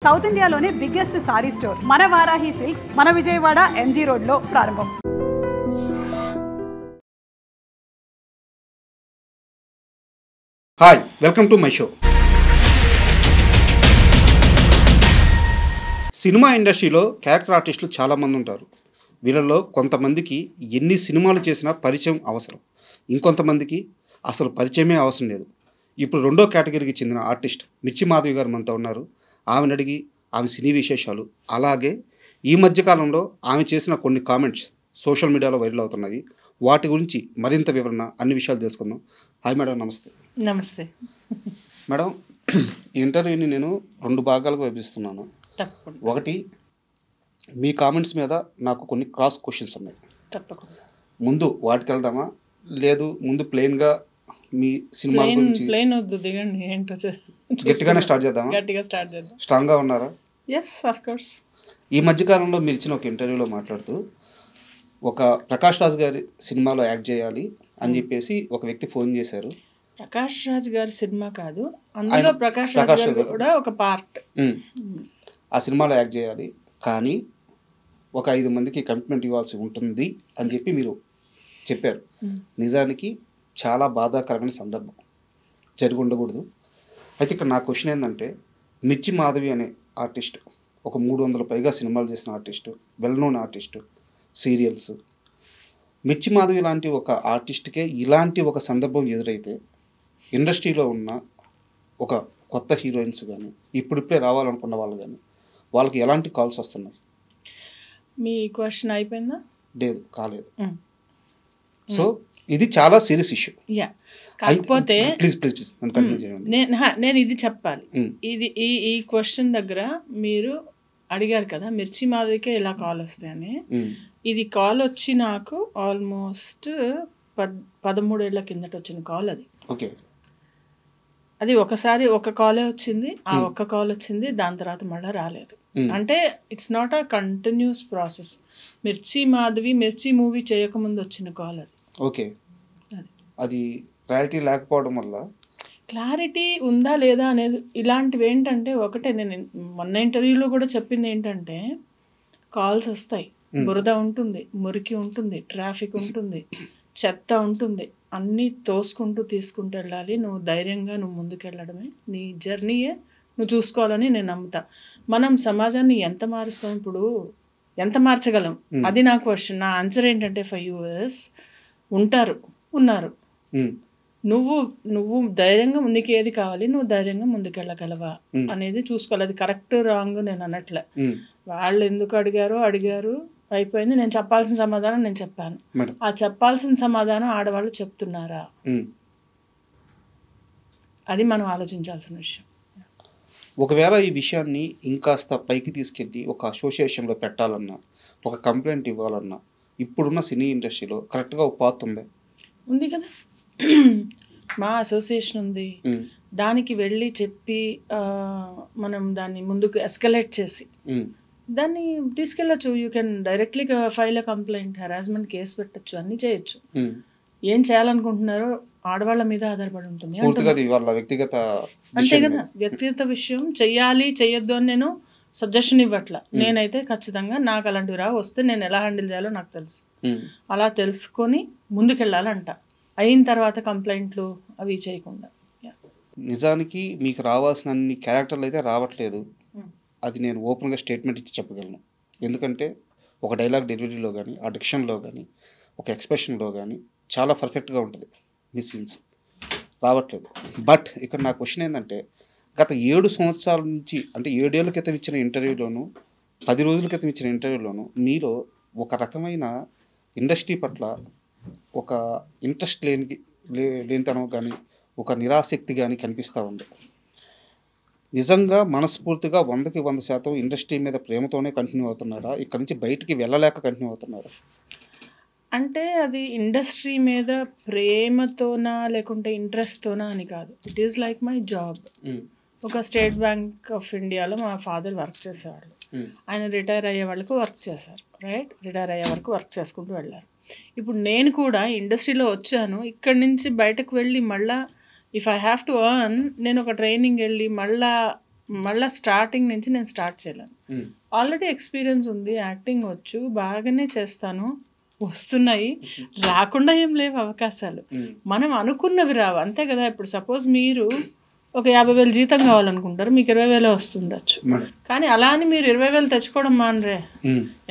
South ఇండియాలోనే biggest sorry store మన Varahi silks మన విజయవాడ ఎంజీ రోడ్ లో ప్రారంభం. Hi, welcome to my show. Cinema ఇండస్ట్రీలో క్యారెక్టర్ ఆర్టిస్టులు చాలామంది ఉంటారు. వీళ్ళల్లో కొంతమందికి ఎన్ని సినిమాలు చేసినా పరిచయం అవసరం, ఇంకొంతమందికి అసలు పరిచయమే అవసరం లేదు. ఇప్పుడు రెండో కేటగిరీకి చెందిన ఆర్టిస్ట్ మిర్చి మాధవి గారు మనతో ఉన్నారు. ఆమెను అడిగి ఆమె సినీ విశేషాలు, అలాగే ఈ మధ్యకాలంలో ఆమె చేసిన కొన్ని కామెంట్స్ సోషల్ మీడియాలో వైరల్ అవుతున్నాయి, వాటి గురించి మరింత వివరణ, అన్ని విషయాలు తెలుసుకుందాం. హాయ్ మేడం, నమస్తే. నమస్తే మేడం, ఈ ఇంటర్వ్యూని నేను 2 భాగాలుగా విభజిస్తున్నాను. ఒకటి, మీ కామెంట్స్ మీద నాకు కొన్ని క్రాస్ క్వశ్చన్స్ ఉన్నాయి. తప్పకుండా ముందు వాటికి వెళ్దామా, లేదు ముందు ప్లెయిన్గా మీ సినిమా గురించి ప్లెయిన్ వద్దు, దిగండి. ఏంటో గట్టిగానే స్టార్ట్ చేద్దామా? గట్టిగా స్టార్ట్ చేద్దాం. స్ట్రాంగ్గా ఉన్నారా? Yes, of course. ఈ మధ్యకాలంలో మీరు ఇచ్చిన ఒక ఇంటర్వ్యూలో మాట్లాడుతూ ఒక ప్రకాష్ రాజ్ గారి సినిమాలో యాక్ట్ చేయాలి అని చెప్పేసి ఒక వ్యక్తి ఫోన్ చేశారు. ప్రకాష్ రాజ్ గారి సినిమా కాదు, అందులో ప్రకాష్ రాజ్ గారు కూడా ఒక పార్ట్. ఆ సినిమాలో యాక్ట్ చేయాలి, కానీ ఒక 5 మందికి కమిట్మెంట్ ఇవ్వాల్సి ఉంటుంది అని చెప్పి మీరు చెప్పారు. నిజానికి చాలా బాధాకరమైన సందర్భం, జరిగి ఉండకూడదు. అయితే ఇక్కడ నా క్వశ్చన్ ఏంటంటే, మిర్చి మాధవి అనే ఆర్టిస్ట్ ఒక 300 పైగా సినిమాలు చేసిన artist, well known artist, serials. మిర్చి మాధవి లాంటి ఒక ఆర్టిస్ట్కే ఇలాంటి ఒక సందర్భం ఎదురైతే ఇండస్ట్రీలో ఉన్న ఒక కొత్త హీరోయిన్స్ కానీ, ఇప్పుడిప్పుడే రావాలనుకున్న వాళ్ళు కానీ, వాళ్ళకి ఎలాంటి కాల్స్ వస్తున్నాయి? మీ క్వశ్చన్ అయిపోయిందా? లేదు, కాలేదు. సో ఇది చాలా సీరియస్ ఇష్యూ. యా, కాకపోతే ప్లీజ్ నన్ను కంటిన్యూ చేయండి. నేను ఇది చెప్పాలి. ఇది ఈ క్వశ్చన్ దగ్గర మీరు అడిగారు కదా, మిర్చి మాధవికే ఇలా కాల్ వస్తాయని. ఇది కాల్ వచ్చి నాకు ఆల్మోస్ట్ 13 ఏళ్ల కిందట వచ్చిన కాల్ అది. ఓకే. అది ఒకసారి ఒక కాలే వచ్చింది, ఆ ఒక్క కాల్ వచ్చింది, దాని తర్వాత మళ్ళీ రాలేదు. అంటే it's not a continuous process. మిర్చి మాధవి మిర్చి మూవీ చేయకముందు వచ్చిన కాల్ అది. ఓకే. అది క్లారిటీ లేకపోవడం వల్ల, క్లారిటీ ఉందా లేదా అనేది ఇలాంటివి ఏంటంటే, ఒకటే నేను మొన్న ఇంటర్వ్యూలో కూడా చెప్పింది ఏంటంటే, కాల్స్ వస్తాయి, బురద ఉంటుంది, మురికి ఉంటుంది, ట్రాఫిక్ ఉంటుంది, చెత్త ఉంటుంది, అన్నీ తోసుకుంటూ తీసుకుంటూ వెళ్ళాలి. నువ్వు ధైర్యంగా నువ్వు ముందుకెళ్ళడమే నీ జర్నీయే నువ్వు చూసుకోవాలని నేను నమ్ముతా. మనం సమాజాన్ని ఎంత మారుస్తాం, ఇప్పుడు ఎంత మార్చగలం, అది నా క్వశ్చన్. నా ఆన్సర్ ఏంటంటే, 5 years ఉన్నారు. నువ్వు ధైర్యంగా, నీకు ఏది కావాలి, నువ్వు ధైర్యంగా ముందుకెళ్ళగలవా అనేది చూసుకోవాలి. అది కరెక్ట్ రాంగ్ నేను అనట్లే. వాళ్ళు ఎందుకు అడిగారు అయిపోయింది. నేను చెప్పాల్సిన సమాధానం నేను చెప్పాను. ఆ చెప్పాల్సిన సమాధానం ఆడవాళ్ళు చెప్తున్నారా, అది మనం ఆలోచించాల్సిన విషయం. ఒకవేళ ఈ విషయాన్ని ఇంకాస్త పైకి తీసుకెళ్ళి ఒక అసోసియేషన్లో పెట్టాలన్నా, ఒక కంప్లైంట్ ఇవ్వాలన్నా, ఇప్పుడున్న సినీ ఇండస్ట్రీలో కరెక్ట్గా ఒక పాత్ ఉంది కదా. మా అసోసియేషన్ ఉంది, దానికి వెళ్ళి చెప్పి మనం దాన్ని ముందుకు ఎస్కలేట్ చేసి దాన్ని తీసుకెళ్ళచ్చు. You can directly file a complaint, harassment case పెట్టచ్చు, అన్నీ చేయొచ్చు. ఏం చేయాలనుకుంటున్నారో ఆడవాళ్ళ మీద ఆధారపడి ఉంటుంది. అంతే కదా, వ్యక్తిగత విషయం. చెయ్యాలి చెయ్యొద్దు అని నేను సజెషన్ ఇవ్వట్లా. నేనైతే ఖచ్చితంగా నాకు అలాంటివి వస్తే నేను ఎలా హ్యాండిల్ చేయాలో నాకు తెలుసు. అలా తెలుసుకొని ముందుకెళ్ళాలంట. అయిన తర్వాత కంప్లైంట్లు అవి చేయకుండా. నిజానికి మీకు రావాల్సిన అన్ని క్యారెక్టర్లు అయితే రావట్లేదు, అది నేను ఓపెన్గా స్టేట్మెంట్ ఇచ్చి చెప్పగలను. ఎందుకంటే ఒక డైలాగ్ డెలివరీలో కానీ, ఆ డిక్షన్లో కానీ, ఒక ఎక్స్ప్రెషన్లో కానీ చాలా పర్ఫెక్ట్గా ఉంటుంది. మీ సీన్స్ రావట్లేదు. బట్ ఇక్కడ నా క్వశ్చన్ ఏంటంటే, గత 7 సంవత్సరాల నుంచి, అంటే 7 ఏళ్ల క్రితం ఇచ్చిన ఇంటర్వ్యూలోను, 10 రోజుల క్రితం ఇచ్చిన ఇంటర్వ్యూలోను మీలో ఒక రకమైన ఇండస్ట్రీ పట్ల ఒక ఇంట్రెస్ట్ లేనితనం కానీ, ఒక నిరాసక్తి కానీ కనిపిస్తూ ఉంది. నిజంగా మనస్ఫూర్తిగా 100కి 100% ఇండస్ట్రీ మీద ప్రేమతోనే కంటిన్యూ అవుతున్నారా, ఇక్కడ నుంచి బయటికి వెళ్ళలేక కంటిన్యూ అవుతున్నారా? అంటే అది ఇండస్ట్రీ మీద ప్రేమతోనా లేకుంటే ఇంట్రెస్ట్తోనా అని కాదు. It is like my job. ఒక స్టేట్ బ్యాంక్ ఆఫ్ ఇండియాలో మా ఫాదర్ వర్క్ చేసేవాళ్ళు. ఆయన రిటైర్ అయ్యే వాళ్ళకు వర్క్ చేశారు, రైట్? రిటైర్ అయ్యే వరకు వర్క్ చేసుకుంటూ వెళ్ళారు. ఇప్పుడు నేను కూడా ఇండస్ట్రీలో వచ్చాను, ఇక్కడి నుంచి బయటకు వెళ్ళి మళ్ళీ if I have to earn, నేను ఒక ట్రైనింగ్ వెళ్ళి మళ్ళీ మళ్ళీ స్టార్టింగ్ నుంచి నేను స్టార్ట్ చేయలేను. ఆల్రెడీ ఎక్స్పీరియన్స్ ఉంది, యాక్టింగ్ వచ్చు, బాగానే చేస్తాను, వస్తున్నాయి, రాకుండా ఏం లేవు అవకాశాలు. మనం అనుకున్నవి రావు, అంతే కదా. ఇప్పుడు సపోజ్ మీరు ఒక 50,000 జీతం కావాలనుకుంటారు, మీకు 20,000 వస్తుండొచ్చు. కానీ అలా అని మీరు 20,000 తెచ్చుకోవడం మానరే,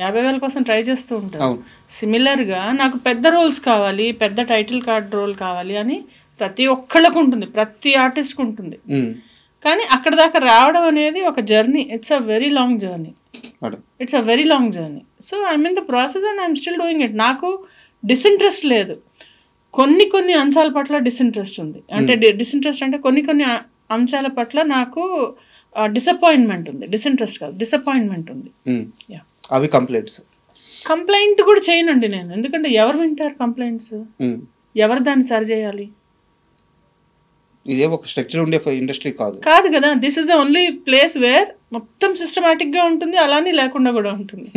50,000 కోసం ట్రై చేస్తూ ఉంటారు. సిమిలర్గా నాకు పెద్ద రోల్స్ కావాలి, పెద్ద టైటిల్ కార్డ్ రోల్ కావాలి అని ప్రతి ఒక్కళ్ళకు ఉంటుంది, ప్రతి ఆర్టిస్ట్కి ఉంటుంది. కానీ అక్కడ దాకా రావడం అనేది ఒక journey. It's a very long journey. So I'm in the process and I'm still doing it. నాకు డిసింట్రెస్ట్ లేదు. కొన్ని అంశాల పట్ల డిసింట్రెస్ట్ ఉంది. అంటే డిసింట్రెస్ట్ అంటే కొన్ని అంశాల పట్ల నాకు డిసప్పాయింట్మెంట్ ఉంది. డిసింట్రెస్ట్ కాదు, డిసప్పాయింట్మెంట్ ఉంది. అవి కంప్లైంట్ కూడా చేయనండి నేను, ఎందుకంటే ఎవరు వింటారు కంప్లైంట్స్, ఎవరు దాన్ని సరి చేయాలి? ఇదే ఒక స్ట్రక్చర్ ఉండే ఇండస్ట్రీ కాదు కదా. This is the only place where మొత్తం సిస్టమాటిక్గా ఉంటుంది, అలానే లేకుండా కూడా ఉంటుంది.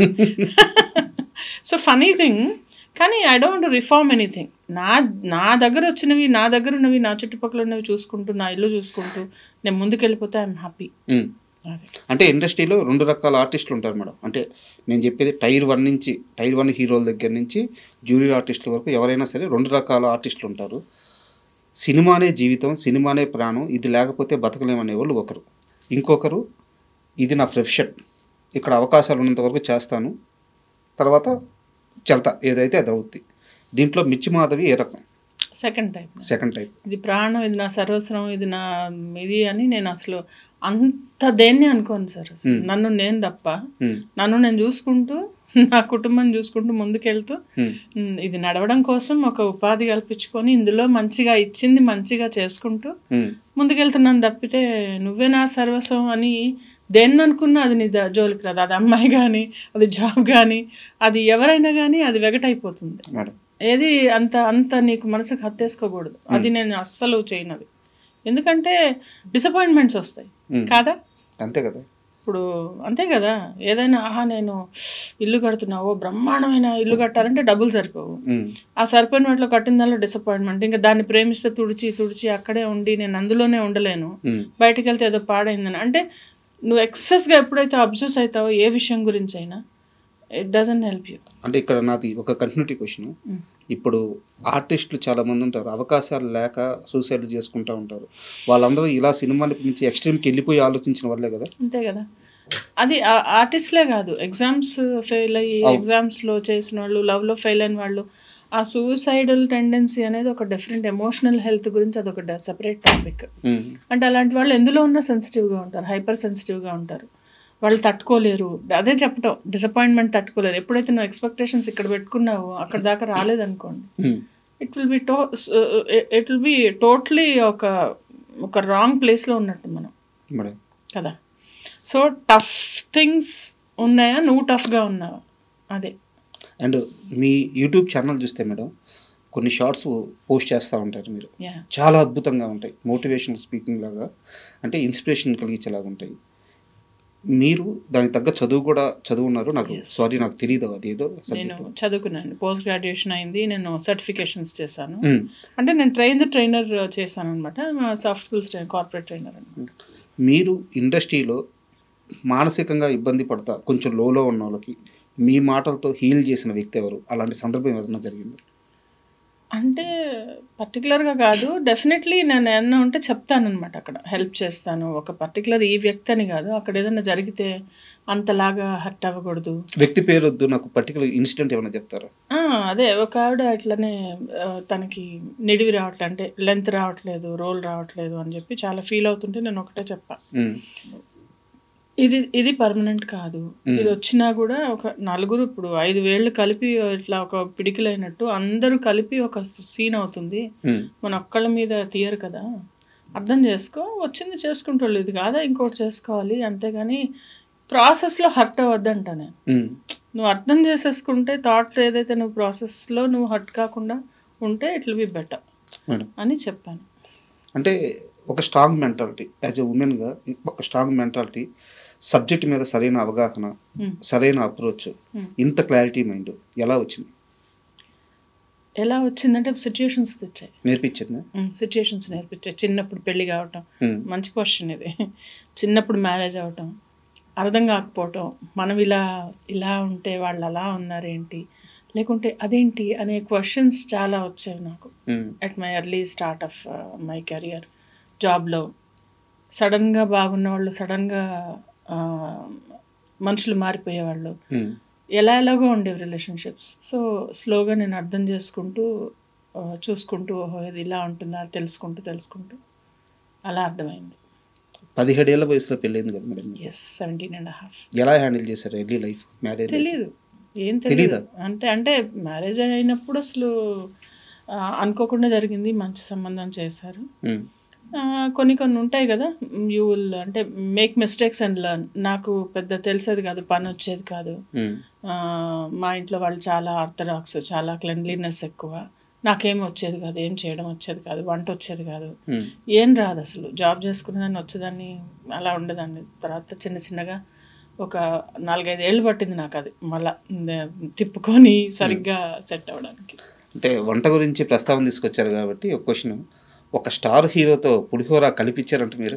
So funny thing. కానీ ఐ డోంట్ రిఫార్మ్ ఎనీథింగ్. నా దగ్గర వచ్చినవి, నా దగ్గర ఉన్నవి, నా చుట్టుపక్కల ఉన్నవి చూసుకుంటూ, నా ఇల్లు చూసుకుంటూ నేను ముందుకెళ్ళిపోతే ఐఎమ్ హ్యాపీ. అంటే ఇండస్ట్రీలో 2 రకాల ఆర్టిస్టులు ఉంటారు మేడం. అంటే నేను చెప్పేది టైర్ 1 హీరోల దగ్గర నుంచి జూనియర్ ఆర్టిస్టుల వరకు ఎవరైనా సరే 2 రకాల ఆర్టిస్టులు ఉంటారు. సినిమానే జీవితం, సినిమానే ప్రాణం, ఇది లేకపోతే బతకలేమనే వాళ్ళు ఒకరు. ఇంకొకరు ఇది నా ప్రొఫెషన్, ఇక్కడ అవకాశాలు ఉన్నంత వరకు చేస్తాను, తర్వాత చెల్తా ఏదైతే అది అవుద్ది. దీంట్లో మిర్చి మాధవి ఏ రకం? Second type. ఇది ప్రాణం, ఇది నా సర్వస్వం, ఇది నా ఇది అని నేను అసలు అంత దేన్ని అనుకోను సార్. నన్ను నేను తప్ప, నన్ను నేను చూసుకుంటూ, నా కుటుంబం చూసుకుంటూ ముందుకెళ్తూ, ఇది నడవడం కోసం ఒక ఉపాధి కల్పించుకొని ఇందులో మంచిగా ఇచ్చింది మంచిగా చేసుకుంటూ ముందుకెళ్తున్నాను తప్పితే నువ్వే నా సర్వస్వం అని దేన్ని అనుకున్నా అది నీ జోలికి రాదు. అది అమ్మాయి కానీ, అది జాబ్ కానీ, అది ఎవరైనా కానీ అది వెగటైపోతుంది. ఏది అంత నీకు మనసుకు హత్తేసుకోకూడదు. అది నేను అస్సలు చేయనది. ఎందుకంటే డిసప్పాయింట్మెంట్స్ వస్తాయి కాదా? అంతే కదా. ఇప్పుడు అంతే కదా. ఏదైనా నేను ఇల్లు కడుతున్నా, బ్రహ్మాండమైన ఇల్లు కట్టాలంటే డబ్బులు సరిపోవు. ఆ సరిపోయిన వాటిలో కట్టిన దానిలో డిసప్పాయింట్మెంట్. ఇంకా దాన్ని ప్రేమిస్తే తుడిచి అక్కడే ఉండి నేను అందులోనే ఉండలేను, బయటికి వెళ్తే ఏదో పాడైందని. అంటే నువ్వు ఎక్సెస్గా ఎప్పుడైతే అబ్జెస్ అవుతావో ఏ విషయం గురించి అయినా, ఇట్ డజంట్ హెల్ప్ యూ. అంటే ఇక్కడ నాది ఒక కంటిన్యూటీ క్వశ్చన్. ఇప్పుడు ఆర్టిస్టులు చాలామంది ఉంటారు, అవకాశాలు లేక సూసైడ్ చేసుకుంటూ ఉంటారు. వాళ్ళందరూ ఇలా సినిమాని నుంచి ఎక్స్ట్రీమ్కి వెళ్ళిపోయి ఆలోచించిన వాళ్ళే కదా. అంతే కదా. అది ఆర్టిస్ట్లే కాదు, ఎగ్జామ్స్ ఫెయిల్ అయ్యి ఎగ్జామ్స్లో చేసిన వాళ్ళు, లవ్లో ఫెయిల్ అయిన వాళ్ళు, ఆ సూసైడల్ టెండెన్సీ అనేది ఒక డిఫరెంట్ ఎమోషనల్ హెల్త్ గురించి అదొక సెపరేట్ టాపిక్. అంటే అలాంటి వాళ్ళు ఎందులో ఉన్నా సెన్సిటివ్గా ఉంటారు, హైపర్ సెన్సిటివ్గా ఉంటారు. వాళ్ళు తట్టుకోలేరు. అదే చెప్పటం, డిసప్పాయింట్మెంట్ తట్టుకోలేరు. ఎప్పుడైతే నువ్వు ఎక్స్పెక్టేషన్స్ ఇక్కడ పెట్టుకున్నావో అక్కడ దాకా రాలేదనుకోండి, ఇట్ విల్ బి టోటలీ ఒక రాంగ్ ప్లేస్లో ఉన్నట్టు మనం కదా. సో టఫ్ థింగ్స్ ఉన్నాయా, నువ్వు టఫ్గా ఉన్నావా, అదే. అండ్ మీ యూట్యూబ్ ఛానల్ చూస్తే మేడం కొన్ని షార్ట్స్ పోస్ట్ చేస్తూ ఉంటారు మీరు, చాలా అద్భుతంగా ఉంటాయి, మోటివేషనల్ స్పీకింగ్ లాగా, అంటే ఇన్స్పిరేషన్ కలిగించేలాగా ఉంటాయి. మీరు దానికి తగ్గ చదువు కూడా చదువున్నారు. నాకు తెలియదు అది ఏదో. నేను చదువుకున్నాను, పోస్ట్ గ్రాడ్యుయేషన్ అయింది, నేను సర్టిఫికేషన్స్ చేశాను. అంటే నేను ట్రైనర్ చేశాను అనమాట, సాఫ్ట్ స్కిల్స్ కార్పొరేట్ ట్రైనర్ అనమాట. మీరు ఇండస్ట్రీలో మానసికంగా ఇబ్బంది పడతా కొంచెం లోలో ఉన్న వాళ్ళకి మీ మాటలతో హీల్ చేసిన వ్యక్తి ఎవరు? అలాంటి సందర్భం ఏదైనా జరిగింది? అంటే పర్టికులర్గా కాదు, డెఫినెట్లీ నేను ఏమన్నా ఉంటే చెప్తానమాట, అక్కడ హెల్ప్ చేస్తాను. ఒక పర్టికులర్ ఈ వ్యక్తి అని కాదు, అక్కడ ఏదైనా జరిగితే అంతలాగా హర్ట్ అవ్వకూడదు. వ్యక్తి పేరు వద్దు, నాకు పర్టికులర్ ఇన్సిడెంట్ ఏమైనా చెప్తారా? అదే ఒక ఆవిడ ఇట్లనే తనకి నిడివి రావట్లేదు, అంటే లెంత్ రావట్లేదు, రోల్ రావట్లేదు అని చెప్పి చాలా ఫీల్ అవుతుంటే నేను ఒకటే చెప్పాను, ఇది పర్మనెంట్ కాదు, ఇది వచ్చినా కూడా ఒక నలుగురు, ఇప్పుడు 5 వేళ్ళు కలిపి ఇట్లా ఒక పిడికిలైనట్టు అందరూ కలిపి ఒక సీన్ అవుతుంది, మన ఒక్కళ్ళ మీద తీయరు కదా, అర్థం చేసుకో, వచ్చింది చేసుకుంటూ ఇది కాదా ఇంకోటి చేసుకోవాలి, అంతేగాని ప్రాసెస్లో హర్ట్ అవ్వద్దంట. నేను నువ్వు అర్థం చేసేసుకుంటే థాట్ ఏదైతే నువ్వు ప్రాసెస్లో నువ్వు హర్ట్ కాకుండా ఉంటే ఇట్ విల్ బి బెటర్ అని చెప్పాను. అంటే ఒక స్ట్రాంగ్ మెంటాలిటీ, యాజ్ ఎ ఉమెన్గా ఒక స్ట్రాంగ్ మెంటాలిటీ, సబ్జెక్ట్ మీద సరైన అవగాహన, సరైన అప్రోచ్, ఇంత క్లారిటీ మైండ్ ఎలా వచ్చింది? ఎలా వచ్చిందంటే సిచ్యుయేషన్స్ తెచ్చాయి, నేర్పించిందా? సిచ్యుయేషన్స్ నేర్పించాయి. చిన్నప్పుడు పెళ్లి కావటం, మంచి క్వశ్చన్ ఇది. చిన్నప్పుడు మ్యారేజ్ అవ్వటం, అర్థం కాకపోవటం, మనం ఇలా ఉంటే వాళ్ళు అలా ఉన్నారేంటి, లేకుంటే అదేంటి అనే క్వశ్చన్స్ చాలా వచ్చాయి నాకు at my early start of my career. జాబ్లో సడన్గా బాగున్న వాళ్ళు సడన్గా మనుషులు మారిపోయేవాళ్ళు, ఎలాగో ఉండేవి రిలేషన్షిప్స్. సో స్లోగా నేను అర్థం చేసుకుంటూ చూసుకుంటూ ఓహో ఇది ఇలా ఉంటుందా తెలుసుకుంటూ అలా అర్థమైంది. 17 ఏళ్ల వయసులో పెళ్ళైంది కదా మేడం? ఎస్, 17.5. ఎలా హ్యాండిల్ చేశారు ఎర్లీ లైఫ్, మ్యారేజ్? తెలీదు, ఏం తెలియదు. అంటే మ్యారేజ్ అయినప్పుడు అసలు అనుకోకుండా జరిగింది, మంచి సంబంధం చేశారు. కొన్ని ఉంటాయి కదా, యూ విల్ అంటే మేక్ మిస్టేక్స్ అండ్ లర్న్. నాకు పెద్ద తెలిసేది కాదు, పని వచ్చేది కాదు. మా ఇంట్లో వాళ్ళు చాలా ఆర్థడాక్స్, చాలా క్లెన్లీనెస్ ఎక్కువ. నాకేం వచ్చేది కాదు, ఏం చేయడం వచ్చేది కాదు, వంట వచ్చేది కాదు, ఏం రాదు అసలు. జాబ్ చేసుకునేదాన్ని, వచ్చేదాన్ని, అలా ఉండేదాన్ని. తర్వాత చిన్నగా ఒక 4-5 ఏళ్ళు పట్టింది నాకు అది మళ్ళా తిప్పుకొని సరిగ్గా సెట్ అవ్వడానికి. అంటే వంట గురించి ప్రస్తావన తీసుకొచ్చారు కాబట్టి ఒక క్వశ్చన్, ఒక స్టార్ హీరోతో పులిహోర కలిపించారంట మీరు?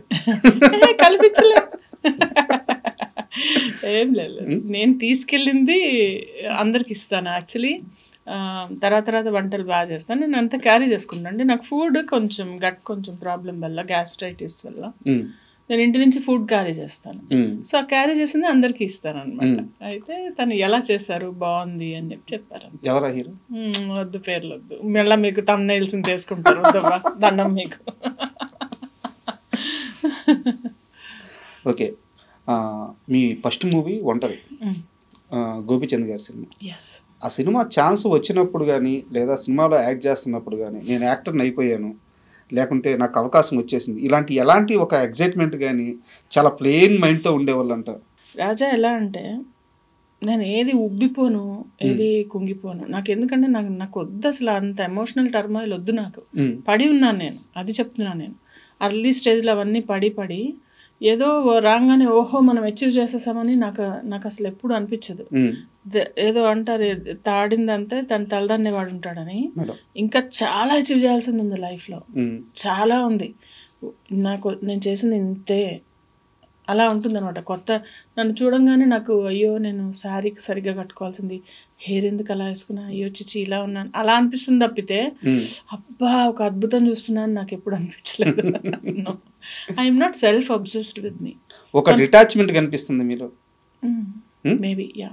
కల్పించలే, ఏం లేదు. నేను తీసుకెళ్ళింది అందరికి ఇస్తాను యాక్చువల్లీ. తర్వాత వంటలు బాగా చేస్తాను. నేను అంతా క్యారీ చేసుకుంటాను. అంటే నాకు ఫుడ్ కొంచెం ప్రాబ్లం వల్ల, గ్యాస్ట్రైటిస్ వల్ల నేను ఇంటి నుంచి ఫుడ్ క్యారీ చేస్తాను. సో ఆ క్యారీ చేసింది అందరికి ఇస్తాను అనమాట. అయితే తను ఎలా చేశారు, బాగుంది అని చెప్పారు. ఎవరా హీరో? వద్దు, పేర్లు వద్దు, మళ్ళీ మీకు తమ్నైల్స్ తీసుకుంటారు. వద్దమ్మా, దండం మీకు. ఓకే, మీ ఫస్ట్ మూవీ ఒంటరి, గోపీచంద్ గారి సినిమా. ఆ సినిమా ఛాన్స్ వచ్చినప్పుడు కానీ, లేదా సినిమాలో యాక్ట్ చేస్తున్నప్పుడు కానీ, నేను యాక్టర్ని అయిపోయాను, లేకుంటే నాకు అవకాశం వచ్చేసింది, ఎలాంటి ఒక ఎగ్జైట్మెంట్ కానీ, చాలా ప్లెయిన్ మైండ్తో ఉండేవాళ్ళు అంట. రాజా ఎలా అంటే, నేను ఏది ఉబ్బిపోను, ఏది కుంగిపోను. నాకు ఎందుకంటే నాకు వద్దు అసలు, అంత ఎమోషనల్ టర్మాయిల్ వద్దు నాకు. పడి ఉన్నాను నేను, అది చెప్తున్నాను నేను. అర్లీ స్టేజ్లో అవన్నీ పడి ఏదో రాగానే ఓహో మనం అచీవ్ చేసేసామని నాకు అసలు ఎప్పుడు అనిపించదు. ఏదో అంటారు, తాడిందంతే తను తలదన్నే వాడు ఉంటాడని. ఇంకా చాలా అచీవ్ చేయాల్సింది ఉంది లైఫ్లో, చాలా ఉంది. నేను చేసింది ఇంతే, అలా ఉంటుంది అనమాట. నన్ను చూడంగానే నాకు అయ్యో నేను శారీ సరిగ్గా కట్టుకోవాల్సింది, హెయిర్ ఎందుకు అలా వేసుకున్నా, అయ్యో చిచి ఇలా ఉన్నాను, అలా అనిపిస్తుంది తప్పితే అబ్బా ఒక అద్భుతం చూస్తున్నాను నాకు ఎప్పుడు అనిపించలేదు. I'm not self obsessed with me. ఒక డిటాచ్మెంట్ కనిపిస్తుంది మీలో మేబీ. యా,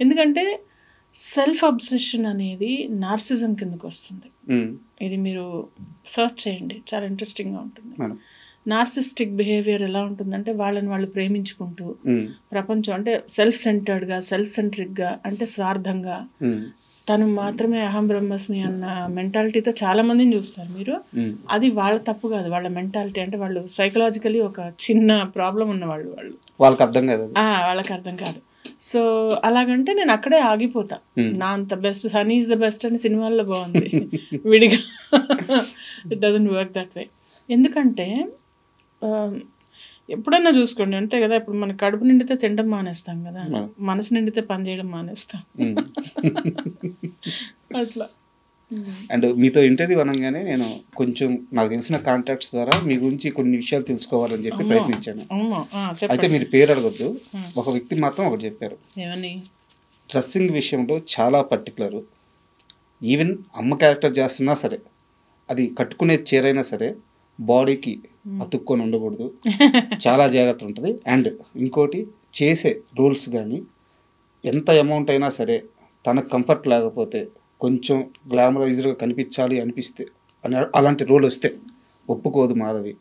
ఎందుకంటే సెల్ఫ్ అబ్సెషన్ అనేది నార్సిజం కిందకు వస్తుంది. ఇది మీరు సర్చ్ చేయండి, చాలా ఇంట్రెస్టింగ్గా ఉంటుంది. నార్సిస్టిక్ బిహేవియర్ ఎలా ఉంటుందంటే, వాళ్ళని వాళ్ళు ప్రేమించుకుంటూ ప్రపంచం అంటే సెల్ఫ్ సెంటర్డ్గా, సెల్ఫ్ సెంట్రిక్గా, అంటే స్వార్థంగా, తను మాత్రమే అహం బ్రహ్మస్మి అన్న మెంటాలిటీతో చాలా మందిని చూస్తారు మీరు. అది వాళ్ళ తప్పు కాదు, వాళ్ళ మెంటాలిటీ. అంటే వాళ్ళు సైకలాజికలీ ఒక చిన్న ప్రాబ్లం ఉన్నవాళ్ళు, వాళ్ళకి అర్థం కాదు. సో అలాగంటే నేను అక్కడే ఆగిపోతా. నా అంత best, honey is the best అని సినిమాల్లో బాగుంది, విడిగా it doesn't work that way. ఎందుకంటే ఎప్పుడన్నా చూసుకోండి, అంతే కదా. ఇప్పుడు మన కడుపు నిండితే తినడం మానేస్తాం కదా, మనసు నిండితే పని చేయడం మానేస్తాం. అట్లా. అండ్ మీతో ఇంటర్వ్యూ అనగానే నేను కొంచెం నాకు తెలిసిన కాంటాక్ట్స్ ద్వారా మీ గురించి కొన్ని విషయాలు తెలుసుకోవాలని చెప్పి ప్రయత్నించాను. అయితే మీరు పేరు అడగొద్దు, ఒక వ్యక్తి మాత్రం ఒకటి చెప్పారు. ఏమని? డ్రెస్సింగ్ విషయంలో చాలా పర్టికులర్. ఈవెన్ అమ్మ క్యారెక్టర్ చేస్తున్నా సరే, అది కట్టుకునే చీరైనా సరే బాడీకి అతుక్కొని ఉండకూడదు, చాలా జాగ్రత్త ఉంటుంది. అండ్ ఇంకోటి, చేసే రూల్స్ కానీ ఎంత అమౌంట్ అయినా సరే తనకు కంఫర్ట్ లేకపోతే, కొంచెం గ్లామరైజ్డ్గా కనిపించాలి అనిపిస్తే, అలాంటి రూల్ వస్తే ఒప్పుకోదు మాధవి.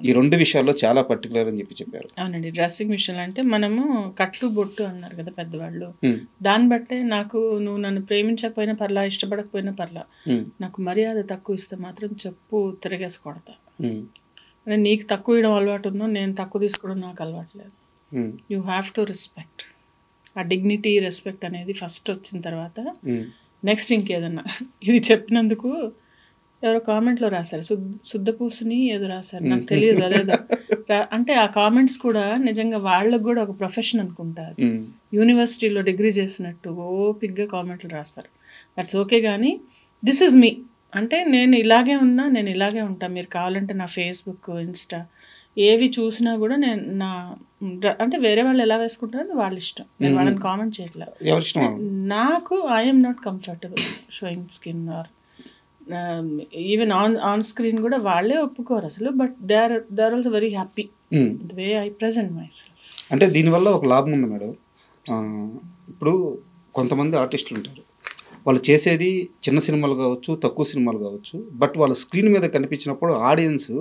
ఈ 2 విషయాల్లో చాలా పర్టికులర్ అని చెప్పారు. అవునండి, డ్రెస్సింగ్ విషయంలో అంటే మనము కట్లు బొట్టు అన్నారు కదా పెద్దవాళ్ళు, దాన్ని బట్టే నాకు నువ్వు నన్ను ప్రేమించకపోయినా పర్లా, ఇష్టపడకపోయినా పర్లా, నాకు మర్యాద తక్కువ ఇస్తే మాత్రం చెప్పు తిరగేసి కొడతా. నీకు తక్కువ ఇవ్వడం అలవాటు ఉందో, నేను తక్కువ తీసుకోవడం నాకు అలవాటు లేదు. You have to respect. ఆ డిగ్నిటీ, రెస్పెక్ట్ అనేది ఫస్ట్ వచ్చిన తర్వాత నెక్స్ట్ ఇంకేదన్నా. ఇది చెప్పినందుకు ఎవరో కామెంట్లో రాశారు, శుద్ధపూసుని ఏదో రాశారు, నాకు తెలియదు అదేదో. అంటే ఆ కామెంట్స్ కూడా నిజంగా వాళ్ళకు కూడా ఒక ప్రొఫెషన్ అనుకుంటారు. యూనివర్సిటీలో డిగ్రీ చేసినట్టు ఓపిక్గా కామెంట్లు రాస్తారు. That's okay. కానీ దిస్ ఈజ్ మీ, అంటే నేను ఇలాగే ఉన్నా, నేను ఇలాగే ఉంటా. మీరు కావాలంటే నా ఫేస్బుక్, ఇన్స్టా ఏవి చూసినా కూడా నేను అంటే వేరే వాళ్ళు ఎలా వేసుకుంటారో వాళ్ళ ఇష్టం, నేను వాళ్ళని కామెంట్ చేయట్లేదు. ఎవరి ఇష్టం? నాకు I'm not comfortable showing skin or even on screen కూడా వాళ్ళే ఒప్పుకోరు అసలు. But they are also very happy the way I present myself. అంటే దీనివల్ల ఒక లాభం ఉంది మేడం. ఇప్పుడు కొంతమంది ఆర్టిస్టులు ఉంటారు, వాళ్ళు చేసేది చిన్న సినిమాలు కావచ్చు, తక్కువ సినిమాలు కావచ్చు, బట్ వాళ్ళ స్క్రీన్ మీద కనిపించినప్పుడు ఆడియన్స్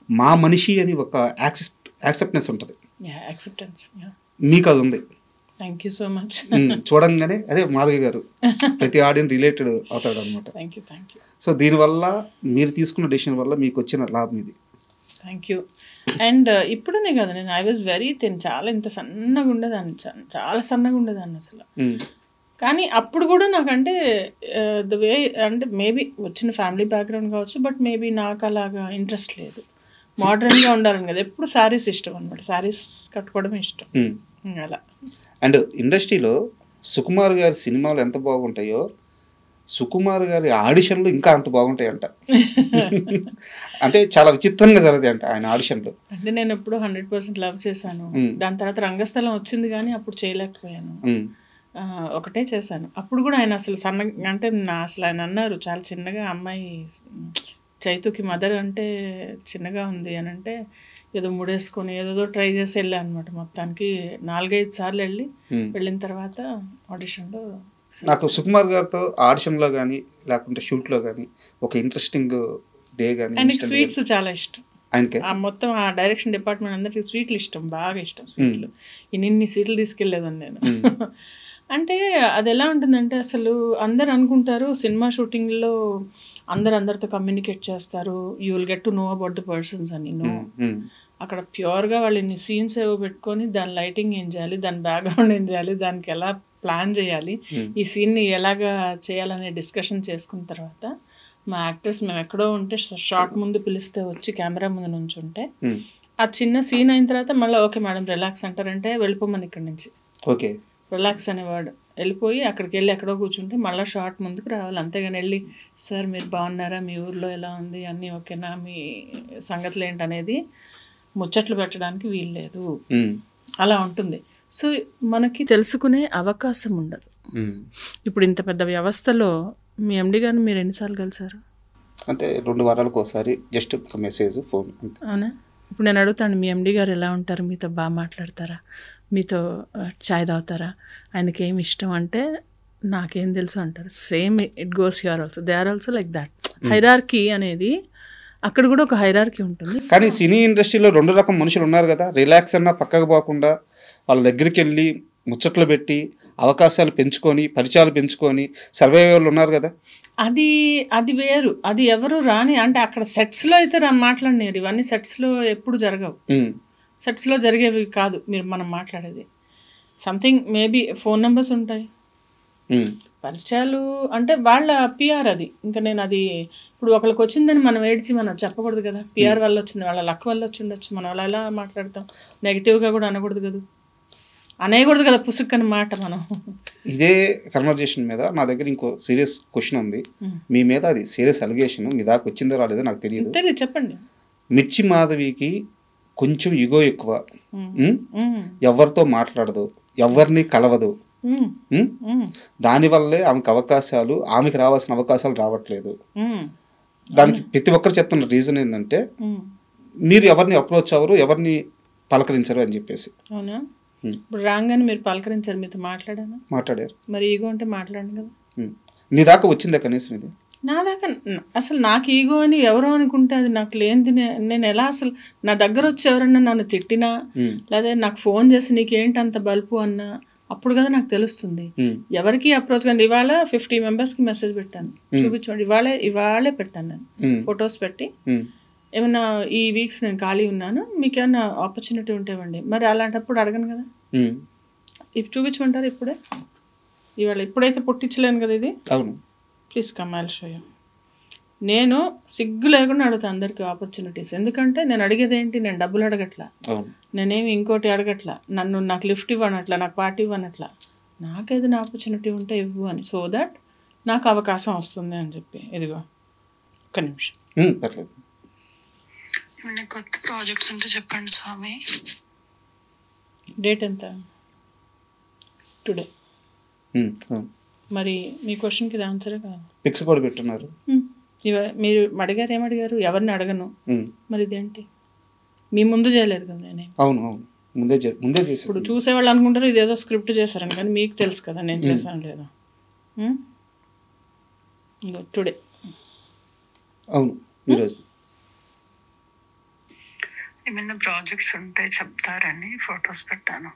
మా మనిషి అని ఒక యాక్సెప్టెన్స్ ఉంటుంది. యాక్సెప్టెన్స్. మీకు అది ఉంది. Thank you so much. చూడంగానే అదే మాధవి గారు ప్రతి ఆడియన్స్ రిలేటెడ్ అవుతాడు అనమాట. Thank you. సో దీనివల్ల మీరు తీసుకున్న డెసిషన్ వల్ల మీకు వచ్చిన లాభం ఇది. Thank you. అండ్ ఇప్పుడునే కదా, నేను ఐ వాజ్ వెరీ థిన్, చాలా ఇంత సన్నగా ఉండేదాన్ని, చాలా సన్నగా ఉండేదాన్ని అసలు. కానీ అప్పుడు కూడా నాకంటే ద వే అంటే మేబీ వచ్చిన ఫ్యామిలీ బ్యాక్గ్రౌండ్ కావచ్చు, బట్ మేబీ నాకు అలాగా ఇంట్రెస్ట్ లేదు. మోడర్న్గా ఉండాలని కదా, ఎప్పుడు శారీస్ ఇష్టం అనమాట, శారీస్ కట్టుకోవడం ఇష్టం అలా. అండ్ ఇండస్ట్రీలో సుకుమార్ గారి సినిమాలు ఎంత బాగుంటాయో సుకుమార్ గారి ఆడిషన్లు ఇంకా అంత బాగుంటాయంట. అంటే చాలా విచిత్రంగా జరుగుతాయంట ఆయన ఆడిషన్లు. అంటే నేను ఎప్పుడు 100% లవ్ చేశాను. దాని తర్వాత రంగస్థలం వచ్చింది కానీ అప్పుడు చేయలేకపోయాను. ఒకటే చేశాను. అప్పుడు కూడా ఆయన అసలు సన్నగా, అంటే అసలు ఆయన అన్నారు చాలా చిన్నగా, అమ్మాయి చైతుకి మదర్ అంటే చిన్నగా ఉంది అని అంటే ఏదో ముడేసుకొని ఏదో ట్రై చేసి వెళ్ళా అనమాట. మొత్తానికి 4-5 సార్లు వెళ్ళిన తర్వాత ఆడిషన్లో నాకు సుకుమార్ గారితో ఆడిషన్లో కానీ లేకుంటే షూట్లో కానీ ఒక ఇంట్రెస్టింగ్ డే కానీ. ఆయనకి స్వీట్స్ చాలా ఇష్టం. ఆయనకి మొత్తం ఆ డైరెక్షన్ డిపార్ట్మెంట్ అందరికి స్వీట్లు ఇష్టం, బాగా ఇష్టం స్వీట్లు. ఇన్ని స్వీట్లు తీసుకెళ్ళేదాన్ని నేను. అంటే అది ఎలా ఉంటుందంటే అసలు అందరు అనుకుంటారు సినిమా షూటింగ్లో అందరితో కమ్యూనికేట్ చేస్తారు, you will get to know about the persons అని. నో, అక్కడ ప్యూర్గా వాళ్ళు ఇన్ని సీన్స్ ఏవో పెట్టుకొని దాని లైటింగ్ ఏం చేయాలి, దాని బ్యాక్గ్రౌండ్ ఏం చేయాలి, దానికి ఎలా ప్లాన్ చేయాలి, ఈ సీన్ని ఎలాగా చేయాలనే డిస్కషన్ చేసుకున్న తర్వాత మా యాక్టర్స్ మేము ఎక్కడో ఉంటే షార్ట్ ముందు పిలిస్తే వచ్చి కెమెరా ముందు నుంచి ఉంటే ఆ చిన్న సీన్ అయిన తర్వాత మళ్ళీ ఓకే మేడం రిలాక్స్ అంటారంటే వెళ్ళిపోమని ఇక్కడి నుంచి. ఓకే, రిలాక్స్ అనేవాడు. వెళ్ళిపోయి అక్కడికి వెళ్ళి ఎక్కడో కూర్చుంటే మళ్ళీ షార్ట్ ముందుకు రావాలి. అంతేగాని వెళ్ళి సార్ మీరు బాగున్నారా, మీ ఊర్లో ఎలా ఉంది, అన్నీ ఓకేనా, మీ సంగతులు ఏంటనేది ముచ్చట్లు పెట్టడానికి వీల్లేదు. అలా ఉంటుంది. సో మనకి తెలుసుకునే అవకాశం ఉండదు. ఇప్పుడు ఇంత పెద్ద వ్యవస్థలో మీ ఎండి గారిని మీరు ఎన్నిసార్లు కలిసారు? అంటే 2 వారాలకు ఒకసారి జస్ట్ ఒక మెసేజ్, ఫోన్. అవునా? ఇప్పుడు నేను అడుగుతాను, మీ ఎండి గారు ఎలా ఉంటారు, మీతో బాగా మాట్లాడతారా, మీతో చాయ్ తాగుతారా, ఆయనకి ఏమి ఇష్టం అంటే నాకేం తెలుసు అంటారు. Same it goes here also, they are also like that. Hierarchy అనేది అక్కడ కూడా ఒక హైరార్కీ ఉంటుంది. కానీ సినీ ఇండస్ట్రీలో 2 రకం మనుషులు ఉన్నారు కదా, రిలాక్స్ అన్నా పక్కకు పోకుండా వాళ్ళ దగ్గరికి వెళ్ళి ముచ్చట్లు పెట్టి అవకాశాలు పెంచుకొని పరిచయాలు పెంచుకొని సర్వైవల్ ఉన్నారు కదా. అది వేరు, అది ఎవరు రాని, అంటే అక్కడ సెట్స్లో అయితే మాట్లాడినారు. ఇవన్నీ సెట్స్లో ఎప్పుడు జరగవు, సెట్స్లో జరిగేవి కాదు మనం మాట్లాడేది. సంథింగ్ మేబీ ఫోన్ నెంబర్స్ ఉంటాయి, పరిచయాలు అంటే వాళ్ళ పిఆర్ అది. ఇంకా నేను అది ఇప్పుడు ఒకరికి వచ్చిందని మనం ఏడ్చి మనం చెప్పకూడదు కదా. పిఆర్ వల్ల వచ్చింది, వాళ్ళ లక్ వల్ల వచ్చి ఉండొచ్చు. మనం అలా ఎలా మాట్లాడతాం? నెగిటివ్గా కూడా అనకూడదు కదా, అనేయకూడదు కదా పుసుక్కని మాట. మనం ఇదే కన్వర్జేషన్ మీద నా దగ్గర ఇంకో సీరియస్ క్వశ్చన్ ఉంది మీ మీద. అది సీరియస్ అలిగేషన్, మీ దాకా వచ్చిందో రాలేదో నాకు తెలియదు. చెప్పండి. మిర్చి మాధవికి కొంచెం ఇగో ఎక్కువ, ఎవరితో మాట్లాడదు, ఎవరిని కలవదు. దానివల్లే ఆమెకి రావాల్సిన అవకాశాలు రావట్లేదు. దానికి ప్రతి ఒక్కరు చెప్తున్న రీజన్ ఏంటంటే మీరు ఎవరిని అప్రోచ్ అవ్వరు, ఎవరిని పలకరించరు అని చెప్పేసి. అవునా? ఇప్పుడు రాగానే మీరు పలకరించారు, మీతో మాట్లాడారు. మరి ఈగో అంటే మాట్లాడండి కదా. నీ దాకా వచ్చిందా కనీసం ఇది? నా దాకా అసలు నాకు ఈగో అని ఎవరో అనుకుంటే అది నాకు లేనిది. నేను ఎలా అసలు నా దగ్గర వచ్చి ఎవరన్నా నన్ను తిట్టినా లేదా నాకు ఫోన్ చేసి నీకేంటి అంత బల్పు అన్నా అప్పుడు కదా నాకు తెలుస్తుంది ఎవరికి అప్రోచ్. కానీ ఇవాళ 50 మెంబర్స్కి మెసేజ్ పెట్టాను, చూపించండి. ఇవాళే పెట్టాను నేను ఫొటోస్ పెట్టి, ఏమన్నా ఈ వీక్స్ నేను ఖాళీ ఉన్నాను, మీకు ఏమన్నా ఆపర్చునిటీ ఉంటే ఇవ్వండి. మరి అలాంటప్పుడు అడగను కదా, ఇప్పుడు చూపించమంటారు ఇప్పుడే. ఇప్పుడైతే పుట్టించలేను కదా ఇది. Please come, I'll show you. నేను సిగ్గు లేకుండా అడుగుతాను అందరికీ ఆపర్చునిటీస్. ఎందుకంటే నేను అడిగేది ఏంటి, నేను డబ్బులు అడగట్లా, నేనేమి ఇంకోటి అడగట్లా, నాకు లిఫ్ట్ ఇవ్వనట్లా, నాకు పార్టీ ఇవ్వనట్లా, నాకేదైనా ఆపర్చునిటీ ఉంటే ఇవ్వు అని. సో దట్ నాకు అవకాశం వస్తుంది అని చెప్పి. ఇదిగో ఒక్క నిమిషం. పర్లేదు. ఏమైనా కొత్త ప్రాజెక్ట్స్ ఉంటే చెప్పండి స్వామి. డేట్ ఎంత? టుడే. మరి మీ క్వశ్చన్కి ఇది ఆన్సరే కాదు. పిక్స్ కూడా పెట్టున్నారు. మీరు అడిగారు, ఏమడిగారు? ఎవరిని అడగను. మరి ఇదేంటి మీ ముందు చేయలేదు కదా నేనే. అవును అవును, ముందే చేసి. ఇప్పుడు చూసేవాళ్ళు అనుకుంటారు ఇదేదో స్క్రిప్ట్ చేశారని, కానీ మీకు తెలుసు కదా నేను చేశాను లేదా. టుడే. అవును, ఈరోజు. ఏమైనా ప్రాజెక్ట్స్ ఉంటే చెప్తారని ఫొటోస్ పెట్టాను.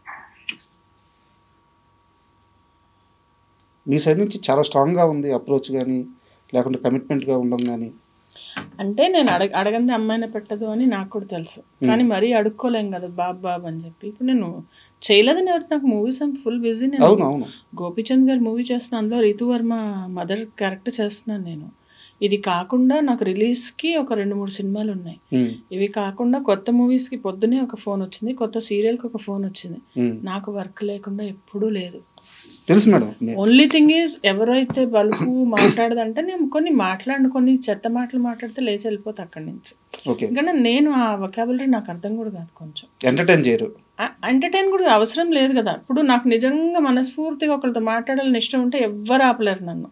మీ సైడ్ నుంచి చాలా స్ట్రాంగ్గా ఉంది అప్రోచ్, కానీ లేకుంటే కమిట్మెంట్గా ఉండడం కానీ. అంటే నేను అడగంది అమ్మాయిని పెట్టదు అని నాకు కూడా తెలుసు, కానీ మరీ అడుక్కోలేం కదా బాబు అని చెప్పి. ఇప్పుడు నేను చేయలేదని ఎవరు, నాకు మూవీస్ అండ్ ఫుల్ బిజీ. నేను గోపీచంద్ గారు మూవీ చేస్తున్నాను, అందులో రితు వర్మ మదర్ క్యారెక్టర్ చేస్తున్నాను నేను. ఇది కాకుండా నాకు రిలీజ్కి ఒక 2-3 సినిమాలు ఉన్నాయి. ఇవి కాకుండా కొత్త మూవీస్కి పొద్దునే ఒక ఫోన్ వచ్చింది, కొత్త సీరియల్కి ఒక ఫోన్ వచ్చింది. నాకు వర్క్ లేకుండా ఎప్పుడూ లేదు. తెలుసు మేడం. ఓన్లీ థింగ్ ఈజ్ ఎవరైతే బలుపు మాట్లాడదంటే నేను కొన్ని చెత్త మాటలు మాట్లాడితే లేచి వెళ్ళిపోతా అక్కడి నుంచి. ఎందుకంటే నేను ఆ వొకాబులరీ నాకు అర్థం కూడా కాదు. కొంచెం ఎంటర్టైన్ కూడా అవసరం లేదు కదా. ఇప్పుడు నాకు నిజంగా మనస్ఫూర్తిగా ఒకరితో మాట్లాడాలని ఇష్టం ఉంటే ఎవ్వరు ఆపలేరు నన్ను.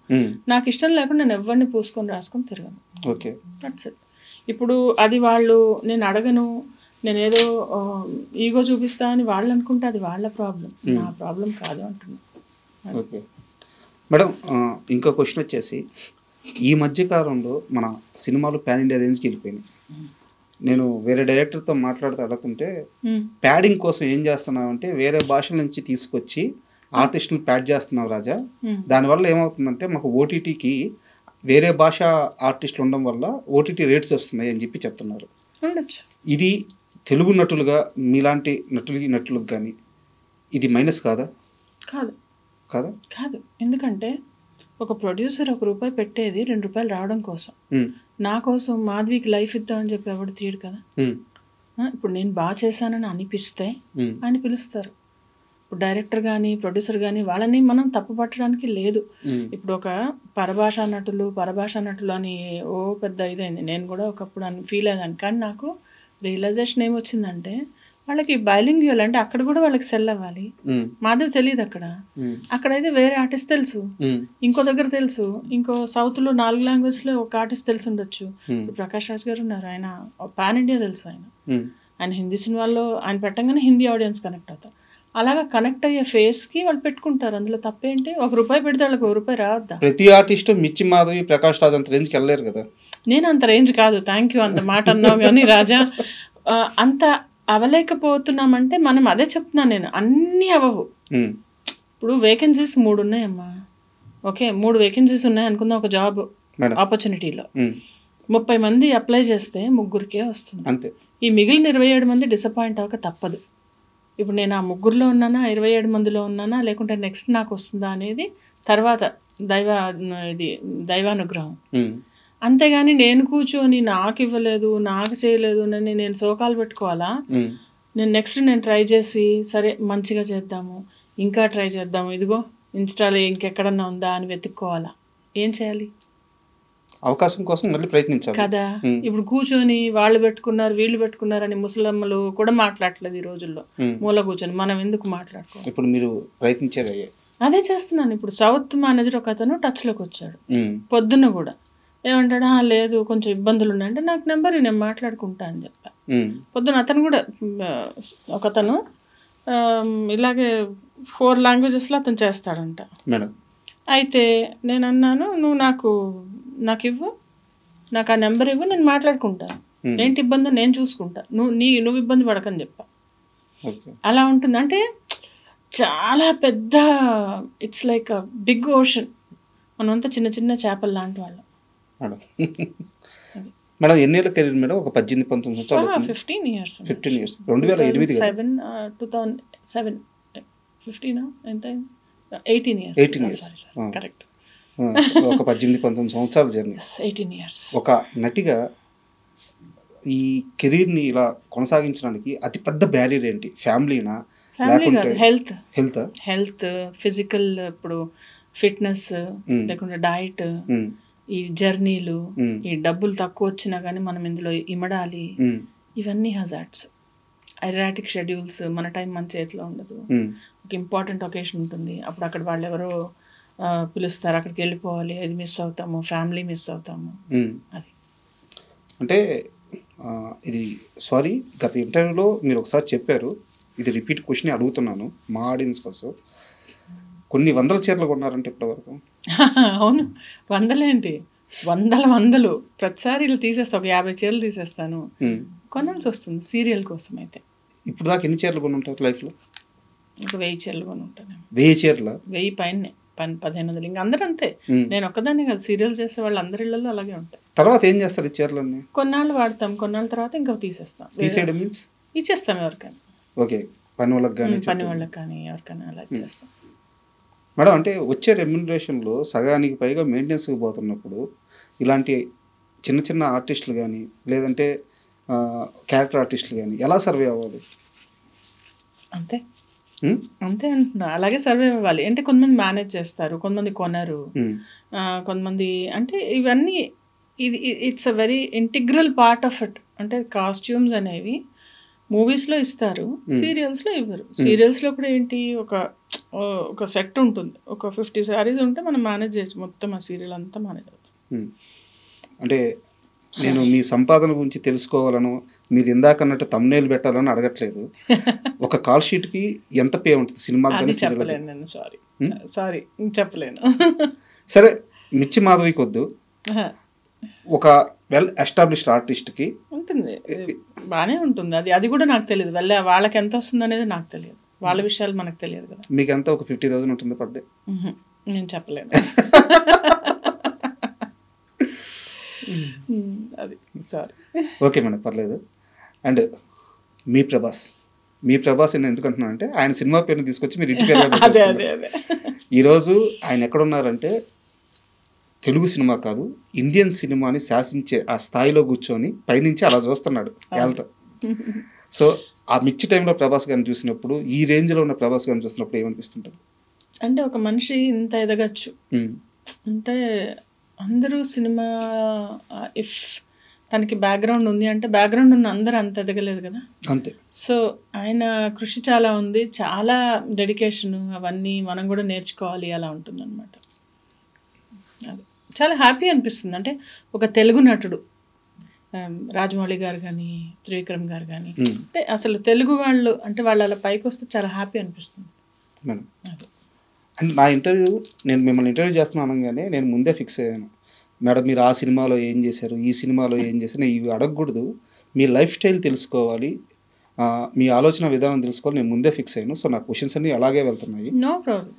నాకు ఇష్టం లేకుండా నేను ఎవరిని పూసుకొని రాసుకొని తిరగను. That's it. ఇప్పుడు అది వాళ్ళు నేను అడగను, నేను ఏదో ఈగో చూపిస్తా అని వాళ్ళు అనుకుంటే అది వాళ్ళ ప్రాబ్లం, నా ప్రాబ్లం కాదు అంటున్నా. ఓకే మేడం, ఇంకో క్వశ్చన్ వచ్చేసి, ఈ మధ్యకాలంలో మన సినిమాలు పాన్ ఇండియా రేంజ్కి వెళ్ళిపోయినాయి. నేను వేరే డైరెక్టర్తో మాట్లాడుతూ అడుగుతుంటే, ప్యాడింగ్ కోసం ఏం చేస్తున్నావు అంటే వేరే భాషల నుంచి తీసుకొచ్చి ఆర్టిస్టులు ప్యాడ్ చేస్తున్నావు రాజా. దానివల్ల ఏమవుతుందంటే మాకు ఓటీటీకి వేరే భాష ఆర్టిస్టులు ఉండడం వల్ల ఓటీటీ రేట్స్ వస్తున్నాయి అని చెప్పి చెప్తున్నారు. ఇది తెలుగు నటులుగా మీలాంటి నటులకు కానీ ఇది మైనస్ కాదా? కాదు కాదా? కాదు. ఎందుకంటే ఒక ప్రొడ్యూసర్ ₹1 పెట్టేది ₹2 రావడం కోసం. నా కోసం మాధవికి లైఫ్ ఇద్దామని చెప్పి ఎవడు తీయడు కదా. ఇప్పుడు నేను బాగా చేశానని అనిపిస్తే ఆయన పిలుస్తారు. ఇప్పుడు డైరెక్టర్ కానీ ప్రొడ్యూసర్ కానీ వాళ్ళని మనం తప్పు పట్టడానికి లేదు. ఇప్పుడు ఒక పరభాషా నటులు అని పెద్ద ఇదైంది. నేను కూడా ఒకప్పుడు ఫీల్ అయ్యాను. కానీ నాకు రియలైజేషన్ ఏమొచ్చిందంటే వాళ్ళకి బైలింగ్యువల్ అంటే అక్కడ కూడా వాళ్ళకి సెల్ అవ్వాలి. మాధవ్ తెలియదు అక్కడైతే వేరే ఆర్టిస్ట్ తెలుసు, ఇంకో దగ్గర తెలుసు, ఇంకో సౌత్లో 4 లాంగ్వేజ్లో ఒక ఆర్టిస్ట్ తెలిసి ఉండొచ్చు. ప్రకాష్ రాజ్ గారు ఉన్నారు, ఆయన పాన్ ఇండియా తెలుసు. ఆయన హిందీ సినిమాల్లో ఆయన పెట్టంగానే హిందీ ఆడియన్స్ కనెక్ట్ అవుతారు. అలాగా కనెక్ట్ అయ్యే ఫేస్కి వాళ్ళు పెట్టుకుంటారు. అందులో తప్పేంటి? ₹1 పెడితే వాళ్ళకి ₹1 రావద్దా? ప్రతి ఆర్టిస్ట్ మిర్చి మాధవి, ప్రకాష్ రాజ్ అంత రేంజ్కి వెళ్ళలేరు కదా. నేను అంత రేంజ్ కాదు, థ్యాంక్ యూ అంత మాట అన్నావు కానీ రాజా. అంత అవలేకపోతున్నామంటే మనం అదే చెప్తున్నాను నేను, అన్నీ అవ్వవు. ఇప్పుడు వేకెన్సీస్ 3 ఉన్నాయమ్మా. ఓకే, 3 వేకెన్సీస్ ఉన్నాయి అనుకుందాం ఒక జాబ్ ఆపర్చునిటీలో. 30 మంది అప్లై చేస్తే 3కే వస్తుంది అంతే. ఈ మిగిలిన 27 మంది డిసప్పాయింట్ అవ్వక తప్పదు. ఇప్పుడు నేను ఆ 3లో ఉన్నానా, 27 మందిలో ఉన్నానా, లేకుంటే నెక్స్ట్ నాకు వస్తుందా అనేది తర్వాత దైవానుగ్రహం. అంతేగాని నేను కూర్చొని నాకు ఇవ్వలేదు, నాకు చేయలేదు అని నేను శోకాలు పెట్టుకోవాలా? నేను నెక్స్ట్ ట్రై చేసి సరే మంచిగా చేద్దాము, ఇంకా ట్రై చేద్దాము, ఇదిగో ఇన్స్టాలో ఇంకెక్కడన్నా ఉందా అని వెతుక్కోవాలా? ఏం చేయాలి? అవకాశం కోసం మళ్ళీ ప్రయత్నించాలి కదా. ఇప్పుడు కూర్చొని వాళ్ళు పెట్టుకున్నారు వీళ్ళు పెట్టుకున్నారని ముసలమ్మలు కూడా మాట్లాడలేదు ఈ రోజుల్లో. మూల కూర్చొని మనం ఎందుకు మాట్లాడుకోవాలి? ఇప్పుడు మీరు ప్రయత్నించేది అదే చేస్తున్నాను. ఇప్పుడు సౌత్ మేనేజర్ ఒక అతను టచ్లోకి వచ్చాడు పొద్దున్న కూడా. ఏమంటాడా, లేదు కొంచెం ఇబ్బందులు ఉన్నాయంటే నాకు నెంబర్ నేను మాట్లాడుకుంటా అని చెప్పా. పొద్దున అతను కూడా ఒకతను ఇలాగే 4 లాంగ్వేజెస్లో అతను చేస్తాడంట. అయితే నేను అన్నాను, నువ్వు నాకు ఇవ్వు, నాకు ఆ నెంబర్ ఇవ్వు, నేను మాట్లాడుకుంటాను, ఏంటి ఇబ్బంది నేను చూసుకుంటా, నువ్వు ఇబ్బంది పడకని చెప్పా. అలా ఉంటుంది. అంటే చాలా పెద్ద, it's like a big ocean. మనమంతా చిన్న చిన్న చేపలు లాంటి వాళ్ళం. మేడం ఎన్నేళ్ళ కెరీర్ మేడం? ఒక 18-19 సంవత్సరాలు. 15 years. 2008 2007 15 ఎంత 18 years. కరెక్ట్. ఒక 18-19 సంవత్సరాల జర్నీ. 18 years. ఒక నటిగా ఈ కెరీర్ని ఇలా కొనసాగించడానికి అతి పెద్ద బ్యారియర్ ఏంటి? ఫ్యామిలీనా, ఫ్యామిలీ కాదు, హెల్త్. Health physical. ఇప్పుడు ఫిట్నెస్ లేకుంటే డైట్, ఈ జర్నీలు, ఈ డబ్బులు తక్కువ వచ్చినా కానీ మనం ఇందులో ఇమడాలి, ఇవన్నీ హజార్డ్స్. ఎరాటిక్ షెడ్యూల్స్, మన టైం మన చేతిలో ఉండదు. ఒక ఇంపార్టెంట్ ఒకేషన్ ఉంటుంది, అప్పుడు అక్కడ వాళ్ళు ఎవరో పిలుస్తారు, అక్కడికి వెళ్ళిపోవాలి, అది మిస్ అవుతాము, ఫ్యామిలీ మిస్ అవుతాము. అది అంటే ఇది సారీ, గత ఇంటర్వ్యూలో మీరు ఒకసారి చెప్పారు, ఇది రిపీట్ క్వశ్చన్ అడుగుతున్నాను మా ఆడియన్స్ కోసం. కొన్ని వందల చీరలు కొన్నారంటే ఇప్పటివరకు? అవును, వందలేంటి, వందలు ప్రతిసారి ఇలా తీసేస్తా, ఒక 50 చీరలు తీసేస్తాను, కొనాల్సి వస్తుంది సీరియల్ కోసం. అయితే ఇప్పుడు దాకా ఎన్ని చీరలు కొని ఉంటారు లైఫ్లో? ఇంకా 1000 చీరలు కొని ఉంటాను. 1000 చీరల? 1000 పైన, 1500. ఇంకా అందరూ అంతే, నేను ఒక్కదాన్ని కాదు, సీరియల్ చేసే వాళ్ళు అందరి ఇళ్ళల్లో అలాగే ఉంటాయి. తర్వాత ఏం చేస్తారు ఈ చీరలన్నీ? కొన్నాళ్ళు వాడతాం, కొన్నాళ్ళ తర్వాత ఇంకా తీసేస్తాం. తీసేయడం మీన్స్ ఇచ్చేస్తాం ఎవరికైనా. ఓకే, పని వాళ్ళకి కానీ ఎవరికైనా అలా ఇచ్చేస్తాం. మేడం, అంటే వచ్చే రెమ్యునరేషన్లో సగానికి పైగా మెయింటెనెన్స్కి పోతున్నప్పుడు ఇలాంటి చిన్న చిన్న ఆర్టిస్టులు కానీ లేదంటే క్యారెక్టర్ ఆర్టిస్టులు కానీ ఎలా సర్వే అవ్వాలి? అంతే అంటున్నా, అలాగే సర్వే అవ్వాలి. అంటే కొంతమంది మేనేజ్ చేస్తారు, కొంతమంది కొనరు, కొంతమంది అంటే ఇవన్నీ ఇది it's a very integral part of it. అంటే కాస్ట్యూమ్స్ అనేవి మూవీస్లో ఇస్తారు, సీరియల్స్లో ఇవ్వరు. సీరియల్స్లో కూడా ఏంటి, ఒక సెట్ ఉంటుంది, ఒక 50 శారీస్ ఉంటే మనం మేనేజ్ చేయొచ్చు, మొత్తం ఆ సీరియల్ అంతా మేనేజ్ అవుతుంది. అంటే నేను మీ సంపాదన గురించి తెలుసుకోవాలను, మీరు ఇందాక అన్నట్టు తమ్నేల్ పెట్టాలని అడగట్లేదు. ఒక కాల్ షీట్కి ఎంత పే ఉంటుంది సినిమా? చెప్పలేను నేను, సారీ చెప్పలేను. సరే, మిర్చి మాధవికి వద్దు, ఒక వెల్ ఎస్టాబ్లిష్డ్ ఆర్టిస్ట్కి ఉంటుంది, బాగానే ఉంటుంది. అది కూడా నాకు తెలియదు, వాళ్ళకి ఎంత వస్తుంది అనేది నాకు తెలియదు, వాళ్ళ విషయాలు మనకు తెలియదు కదా. మీకు ఎంత ఒక 50,000 ఉంటుంది పర్ డే? నేను చెప్పలేను. అది సారీ. ఓకే మేడం, పర్లేదు. అండ్ మీ ప్రభాస్ నేను ఎందుకంటున్నాను అంటే, ఆయన సినిమా పేరుని తీసుకొచ్చి మీరు ఇంటి పేరు. ఈరోజు ఆయన ఎక్కడున్నారంటే, తెలుగు సినిమా కాదు ఇండియన్ సినిమాని శాసించే ఆ స్థాయిలో కూర్చొని పైనుంచి అలా చూస్తున్నాడు వాళ్ళతో. సో ఆ మిర్చి టైంలో ప్రభాస్ గారిని చూసినప్పుడు, ఈ రేంజ్లో ఉన్న ప్రభాస్ గారిని చూసినప్పుడు ఏమనిపిస్తుంటుంది? అంటే ఒక మనిషి ఇంత ఎదగచ్చు అంటే, అందరూ సినిమా ఇఫ్ తనకి బ్యాక్గ్రౌండ్ ఉంది అంటే, బ్యాక్గ్రౌండ్ ఉన్న అందరూ అంత ఎదగలేదు కదా. అంతే. సో ఆయన కృషి చాలా ఉంది, చాలా డెడికేషన్, అవన్నీ మనం కూడా నేర్చుకోవాలి, అలా ఉంటుందన్నమాట. అది చాలా హ్యాపీ అనిపిస్తుంది. అంటే ఒక తెలుగు నటుడు రాజమౌళి గారు కానీ, త్రివిక్రమ్ గారు కానీ, అంటే అసలు తెలుగు వాళ్ళు అంటే వాళ్ళు అలా పైకి వస్తే చాలా హ్యాపీ అనిపిస్తుంది మేడం. అండ్ నా ఇంటర్వ్యూ, నేను మిమ్మల్ని ఇంటర్వ్యూ చేస్తున్నాను అనగానే నేను ముందే ఫిక్స్ అయ్యాను, మేడం మీరు ఆ సినిమాలో ఏం చేశారు, ఈ సినిమాలో ఏం చేశారు, ఇవి అడగకూడదు, మీ లైఫ్ స్టైల్ తెలుసుకోవాలి, మీ ఆలోచన విధానం తెలుసుకోవాలి, నేను ముందే ఫిక్స్ అయ్యాను. సో నా క్వశ్చన్స్ అన్నీ అలాగే వెళ్తున్నాయి. No problem.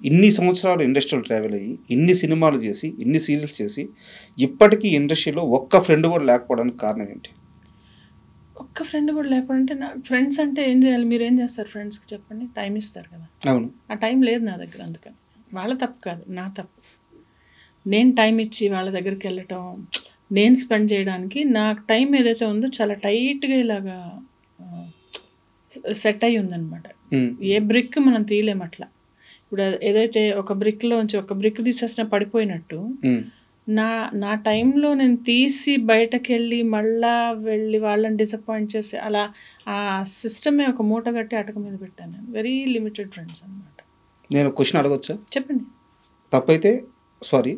ఇన్ని సంవత్సరాలు ఇండస్ట్రీలో ట్రావెల్ అయ్యి, ఇన్ని సినిమాలు చేసి, ఇన్ని సీరియల్స్ చేసి, ఇప్పటికీ ఇండస్ట్రీలో ఒక్క ఫ్రెండ్ కూడా లేకపోవడానికి కారణం ఏంటి? ఒక్క ఫ్రెండ్ కూడా లేకపోతే, నా ఫ్రెండ్స్ అంటే ఏం చేయాలి, మీరు ఏం చేస్తారు ఫ్రెండ్స్కి చెప్పండి, టైం ఇస్తారు కదా. అవును, ఆ టైం లేదు నా దగ్గర, అందుకని వాళ్ళ తప్పు కాదు, నా తప్పు. నేను టైం ఇచ్చి వాళ్ళ దగ్గరికి వెళ్ళటం, నేను స్పెండ్ చేయడానికి నాకు టైం ఏదైతే ఉందో చాలా టైట్గా ఇలాగా సెట్ అయ్యి ఉందన్నమాట. ఏ బ్రిక్ మనం తీయలేం అట్లా. ఇప్పుడు ఏదైతే ఒక బ్రిక్లోంచి ఒక బ్రిక్ తీసేసిన పడిపోయినట్టు, నా టైంలో నేను తీసి బయటకు వెళ్ళి వాళ్ళని డిసప్పాయింట్ చేసి అలా ఆ సిస్టమే ఒక మూట కట్టి అటక మీద పెట్టాను. నేను వెరీ లిమిటెడ్ ఫ్రెండ్స్ అనమాట. నేను క్వశ్చన్ అడగొచ్చా? చెప్పండి. తప్పైతే సారీ,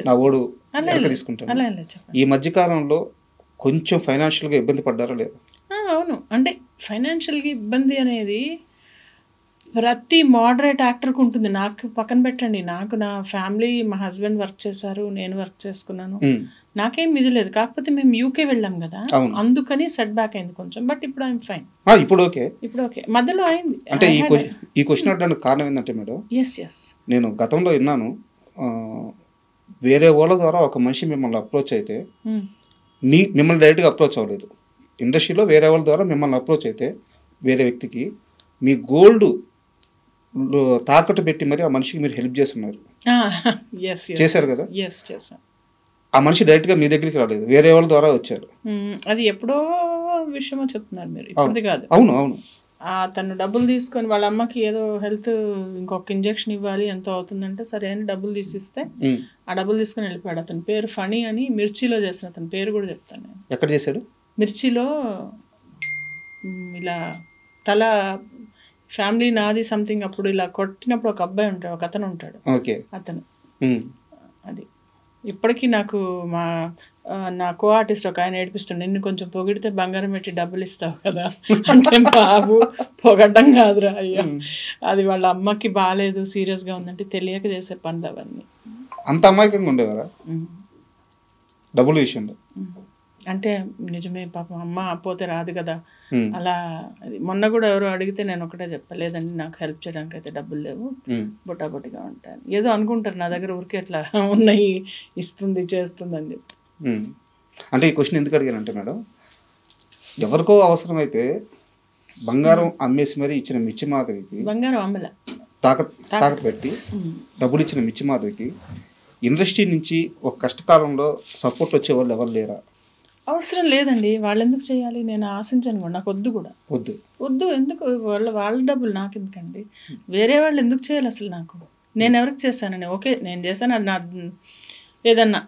నా ఓడు తీసుకుంటాను. ఈ మధ్యకాలంలో కొంచెం ఫైనాన్షియల్గా ఇబ్బంది పడ్డారో లేదా? అవును, అంటే ఫైనాన్షియల్గా ఇబ్బంది అనేది ప్రతి మోడరేట్ యాక్టర్కి ఉంటుంది. నాకు పక్కన పెట్టండి, నాకు నా ఫ్యామిలీ, మా హస్బెండ్ వర్క్ చేశారు, నేను వర్క్ చేసుకున్నాను, నాకేం ఇది లేదు. కాకపోతే మేము యూకే వెళ్ళాం కదా, అందుకని సెట్ బ్యాక్ అయింది కొంచెం. బట్ ఇప్పుడు ఐఎమ్ ఫైన్. ఇప్పుడు ఓకే మధ్యలో అయింది. అంటే ఈ క్వశ్చన్ అడగడానికి కారణం ఏంటంటే మేడం, ఎస్ నేను గతంలో విన్నాను, వేరే వాళ్ళ ద్వారా ఒక మనిషి మిమ్మల్ని అప్రోచ్ అయితే మిమ్మల్ని డైరెక్ట్గా అప్రోచ్ అవ్వలేదు, ఇండస్ట్రీలో వేరే వాళ్ళ ద్వారా మిమ్మల్ని అప్రోచ్ అయితే వేరే వ్యక్తికి మీ గోల్డ్ తాకట్టు పెట్టి మరి ఆ మనిషికి మీరు హెల్ప్ చేస్తున్నారు, చేశారు కదా. ఆ మనిషి డైరెక్ట్గా మీ దగ్గరికి రాలేదు, వేరే వాళ్ళ ద్వారా వచ్చారు. అది ఎప్పుడో విషయమో చెప్తున్నారు మీరు, ఇప్పుడు కాదు. అవును. తను డబ్బులు తీసుకొని వాళ్ళ అమ్మకి ఏదో హెల్త్ ఇంకొక ఇంజెక్షన్ ఇవ్వాలి ఎంతో అవుతుందంటే సరే అని డబ్బులు తీసిస్తే ఆ డబ్బులు తీసుకొని వెళ్ళిపోయాడు. అతని పేరు ఫణి అని, మిర్చిలో చేసిన అతని పేరు కూడా చెప్తాను నేను. ఎక్కడ చేశాడు? మిర్చిలో ఇలా తల ఫ్యామిలీ నాది సంథింగ్ అప్పుడు ఇలా కొట్టినప్పుడు ఒక అబ్బాయి ఉంటాడు, ఒక అతను ఉంటాడు, ఓకే అతను. అది ఇప్పటికీ నాకు నా కో ఆర్టిస్ట్ ఒక ఆయన ఏడిపిస్తాడు, నిన్ను కొంచెం పొగిడితే బంగారం పెట్టి డబ్బులు ఇస్తావు కదా అంటే, బాబు పొగడ్డం కాదురా అయ్యా, అది వాళ్ళ అమ్మకి బాగాలేదు సీరియస్గా ఉందంటే తెలియక చేసే పనులు అవన్నీ. అంత అమాయకంగా ఉండేవారా డబ్బుల విషయంలో? అంటే నిజమే, పాపం అమ్మ పోతే రాదు కదా అలా. అది మొన్న కూడా ఎవరో అడిగితే నేను ఒకటే చెప్పలేదండి, నాకు హెల్ప్ చేయడానికి అయితే డబ్బులు లేవు, బొటాబొటిగా ఉంటాను. ఏదో అనుకుంటారు నా దగ్గర ఊరికే ఎట్లా ఉన్నాయి ఇస్తుంది చేస్తుంది అని చెప్పి. అంటే ఈ క్వశ్చన్ ఎందుకు అడిగానంటే మేడం, ఎవరికో అవసరమైతే బంగారం అమ్మేసి మరీ ఇచ్చిన మిర్చి మాధవికి, బంగారం అమ్మల తాకట్టు పెట్టి డబ్బులు ఇచ్చిన మిర్చి మాధవికి ఇండస్ట్రీ నుంచి ఒక కష్టకాలంలో సపోర్ట్ వచ్చే వాళ్ళు ఎవరు లేరా? అవసరం లేదండి, వాళ్ళు ఎందుకు చేయాలి, నేను ఆశించాను కూడా, నాకు వద్దు కూడా, వద్దు ఎందుకు, వాళ్ళ డబ్బులు నాకు ఎందుకండి, వేరే వాళ్ళు ఎందుకు చేయాలి అసలు నాకు, నేను ఎవరికి చేశానని. ఓకే నేను చేశాను, అది నా ఏదన్నా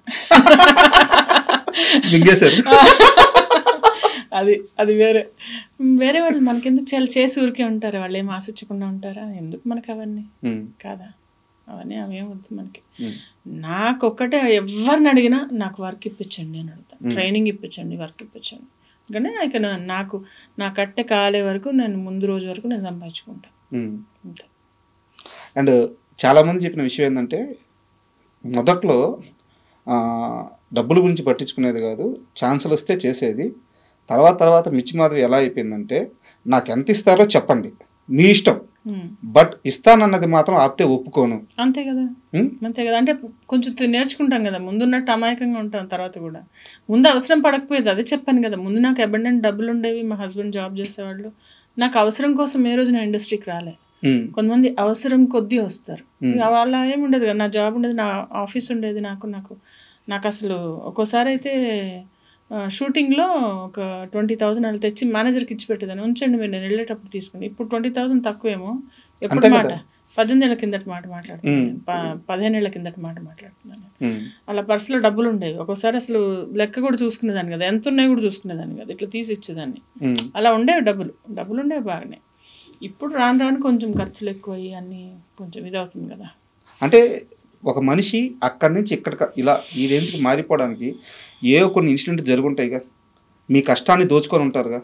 అది వేరే వాళ్ళు మనకెందుకు చేయాలి, చేసి ఊరికే ఉంటారు, వాళ్ళు ఏం ఆశించకుండా ఉంటారా, ఎందుకు మనకు అవన్నీ కాదా, అవన్నీ అవేం వద్దు మనకి. నాకొక్కటే ఎవరిని అడిగినా నాకు వర్క్ ఇప్పించండి నేను అడుగుతాను, ట్రైనింగ్ ఇప్పించండి, వర్క్ ఇప్పించండి, కానీ నాకు నా కట్టె కాలే వరకు నేను ముందు రోజు వరకు నేను సంపాదించుకుంటాను అంతే. అండ్ చాలామంది చెప్పిన విషయం ఏంటంటే, మొదట్లో డబ్బుల గురించి పట్టించుకునేది కాదు, ఛాన్సులు వస్తే చేసేది, తర్వాత మిర్చి మాధవి ఎలా అయిపోయిందంటే, నాకు ఎంత ఇస్తారో చెప్పండి మీ ఇష్టం, బట్ ఇస్తానన్నది మాత్రం ఆపితే ఒప్పుకోను. అంతే కదా, అంతే కదా. అంటే కొంచెం నేర్చుకుంటాం కదా, ముందున్నట్టు అమాయకంగా ఉంటాం, తర్వాత కూడా ముందు అవసరం పడకపోయేది, అదే చెప్పాను కదా, ముందు నాకు అబండెంట్ డబ్బులు ఉండేవి, మా హస్బెండ్ జాబ్ చేసేవాళ్ళు, నాకు అవసరం కోసం ఏ రోజు నా ఇండస్ట్రీకి రాలే. కొంతమంది అవసరం కొద్దీ వస్తారు, వాళ్ళ ఏముండదు కదా, నా జాబ్ ఉండేది, నా ఆఫీస్ ఉండేది, నాకు అసలు ఒక్కోసారి అయితే షూటింగ్లో ఒక 20,000 అలా తెచ్చి మేనేజర్కి ఇచ్చి పెట్టేదాన్ని, ఉంచండి మీరు నేను వెళ్ళేటప్పుడు తీసుకుని. ఇప్పుడు 20,000 తక్కువేమో, ఎప్పుడు మాట 18 ఏళ్ళ కిందటి మాట మాట్లాడుతున్నాను, 15 ఏళ్ళ కిందటి మాట మాట్లాడుతున్నాను. అలా పర్సులో డబ్బులు ఉండేవి, ఒక్కోసారి అసలు లెక్క కూడా చూసుకునేదాన్ని కదా, ఎంత ఉన్నాయి కూడా చూసుకునేదాన్ని కదా, ఇట్లా తీసి ఇచ్చేదాన్ని, అలా ఉండేవి డబ్బులు ఉండేవి బాగానే. ఇప్పుడు రాను కొంచెం ఖర్చులు ఎక్కువయ్యి అన్నీ కొంచెం ఇది అవుతుంది కదా. అంటే ఒక మనిషి అక్కడి నుంచి ఇక్కడ ఇలా ఈ రేంజ్కి మారిపోవడానికి ఏవో కొన్ని ఇన్సిడెంట్స్ జరుగుంటాయిగా, మీ కష్టాన్ని దోచుకొని ఉంటారుగా,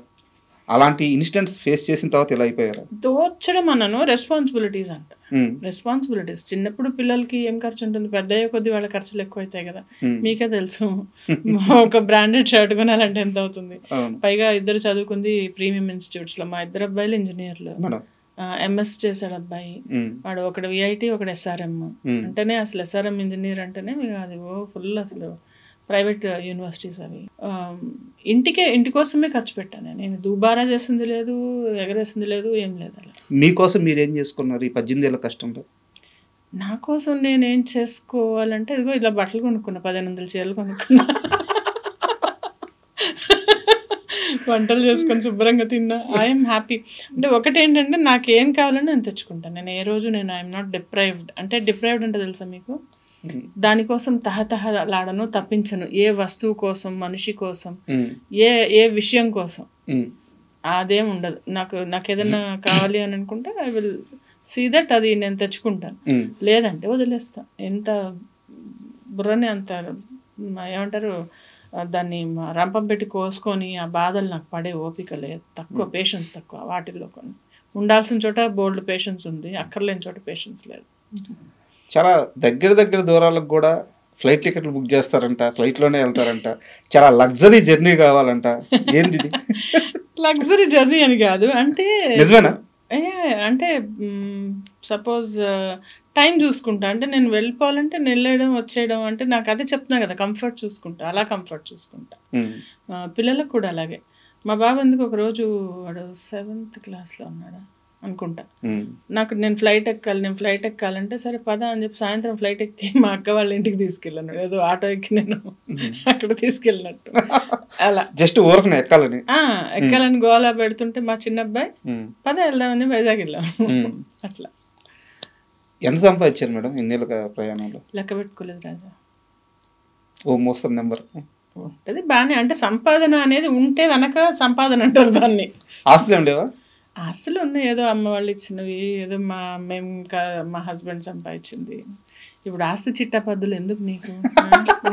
అలాంటి ఇన్సిడెంట్స్ ఫేస్ చేసిన తర్వాత ఇలా అయిపోయారు? దోచడం అన్నాను, రెస్పాన్సిబిలిటీస్ అంట, రెస్పాన్సిబిలిటీస్. చిన్నప్పుడు పిల్లలకి ఏం ఖర్చు ఉంటుంది, పెద్ద అయ్యే కొద్ది వాళ్ళ ఖర్చులు ఎక్కువ అవుతాయి కదా, మీకే తెలుసు. ఒక బ్రాండెడ్ షర్ట్ కొనాలంటే ఎంత అవుతుంది, పైగా ఇద్దరు చదువుకుంది ప్రీమియం ఇన్స్టిట్యూట్స్లో, మా ఇద్దరు అబ్బాయిలు ఇంజనీర్లు, ఎంఎస్ చేశాడు అబ్బాయి, వాడు ఒకడు విఐటి ఒకడు ఎస్ఆర్ఎం. అంటేనే అసలు ఎస్ఆర్ఎం ఇంజనీర్ అంటేనే అది ఫుల్ అసలు ప్రైవేట్ యూనివర్సిటీస్ అవి. ఇంటి కోసమే ఖర్చు పెట్టాను నేను, దుబారా చేసింది లేదు, ఎగరేసింది లేదు, ఏం లేదు. అలా మీకోసం మీరు ఏం చేసుకున్నారు ఈ 18 ఏళ్ళ కష్టంలో? నా కోసం నేనేం చేసుకోవాలంటే ఇదిగో ఇలా బట్టలు కొనుక్కున్నా, 1500 చీరలు కొనుక్కున్నా, వంటలు చేసుకొని శుభ్రంగా తిన్నా, ఐఎమ్ హ్యాపీ. అంటే ఒకటేంటంటే నాకేం కావాలని నేను తెచ్చుకుంటాను, నేను ఏ రోజు ఐఎమ్ నాట్ డిప్రైవ్డ్. అంటే డిప్రైవ్డ్ అంటే తెలుసా మీకు, దానికోసం తహతహలాడను, తప్పించను, ఏ వస్తువు కోసం, మనిషి కోసం, ఏ విషయం కోసం, అదేం ఉండదు. నాకు ఏదైనా కావాలి అని అనుకుంటే ఐ విల్ సీ దట్, అది నేను తెచ్చుకుంటాను, లేదంటే వదిలేస్తాను. ఎంత బుర్రని అంత ఏమంటారు దాన్ని రంపం పెట్టి కోసుకొని ఆ బాధలు నాకు పడే ఓపిక లేదు, తక్కువ పేషెన్స్ తక్కువ. వాటిల్లో కొన్ని ఉండాల్సిన చోట బోల్డ్ పేషెన్స్ ఉంది, అక్కర్లేని చోట పేషెన్స్ లేదు. చాలా దగ్గర దూరాలకు కూడా ఫ్లైట్ టికెట్లు బుక్ చేస్తారంట, ఫ్లైట్లోనే వెళ్తారంట, చాలా లగ్జరీ జర్నీ కావాలంట, ఏంది లగ్జరీ జర్నీ అని కాదు, అంటే నిజమేనా? అంటే సపోజ్ టైం చూసుకుంటా, అంటే నేను వెళ్ళిపోవాలంటే వెళ్ళడం వచ్చేయడం, అంటే నాకు అదే చెప్తున్నా కదా, కంఫర్ట్ చూసుకుంటా, అలా కంఫర్ట్ చూసుకుంటా. పిల్లలకు కూడా అలాగే. మా బాబు ఎందుకు ఒకరోజు వాడు 7th క్లాస్లో ఉన్నాడా, అనుకుంటా. నేను ఫ్లైట్ ఎక్కాలంటే సరే పద అని చెప్పి సాయంత్రం ఫ్లైట్ ఎక్కి మా అక్క వాళ్ళ ఇంటికి తీసుకెళ్ళాను, ఏదో ఆటో ఎక్కి నేను అక్కడ తీసుకెళ్ళినట్టు. అలా జస్ట్ ఊరకనే ఎక్కాలని గోలా పెడుతుంటే మా చిన్న అబ్బాయి పద వెళ్దామని వైజాగ్ వెళ్ళాము. అట్లా. ఎంత సంపాదించారు మేడం ఎన్నేళ్ళ ప్రయాణంలో? లెక్క పెట్టుకోలేదు రాజా. ఓ మోస్తరు నెంబర్ ఉంటుంది బాగానే. అంటే సంపాదన అనేది ఉంటే వెనక సంపాదన అంటారు దాన్ని. ఆస్తులు ఉండేవా? ఆస్తులు ఉన్నాయి, ఏదో అమ్మ వాళ్ళు ఇచ్చినవి, ఏదో మా హస్బెండ్ సంపాదించింది. ఇప్పుడు ఆస్తి చిట్టా పద్దులు ఎందుకు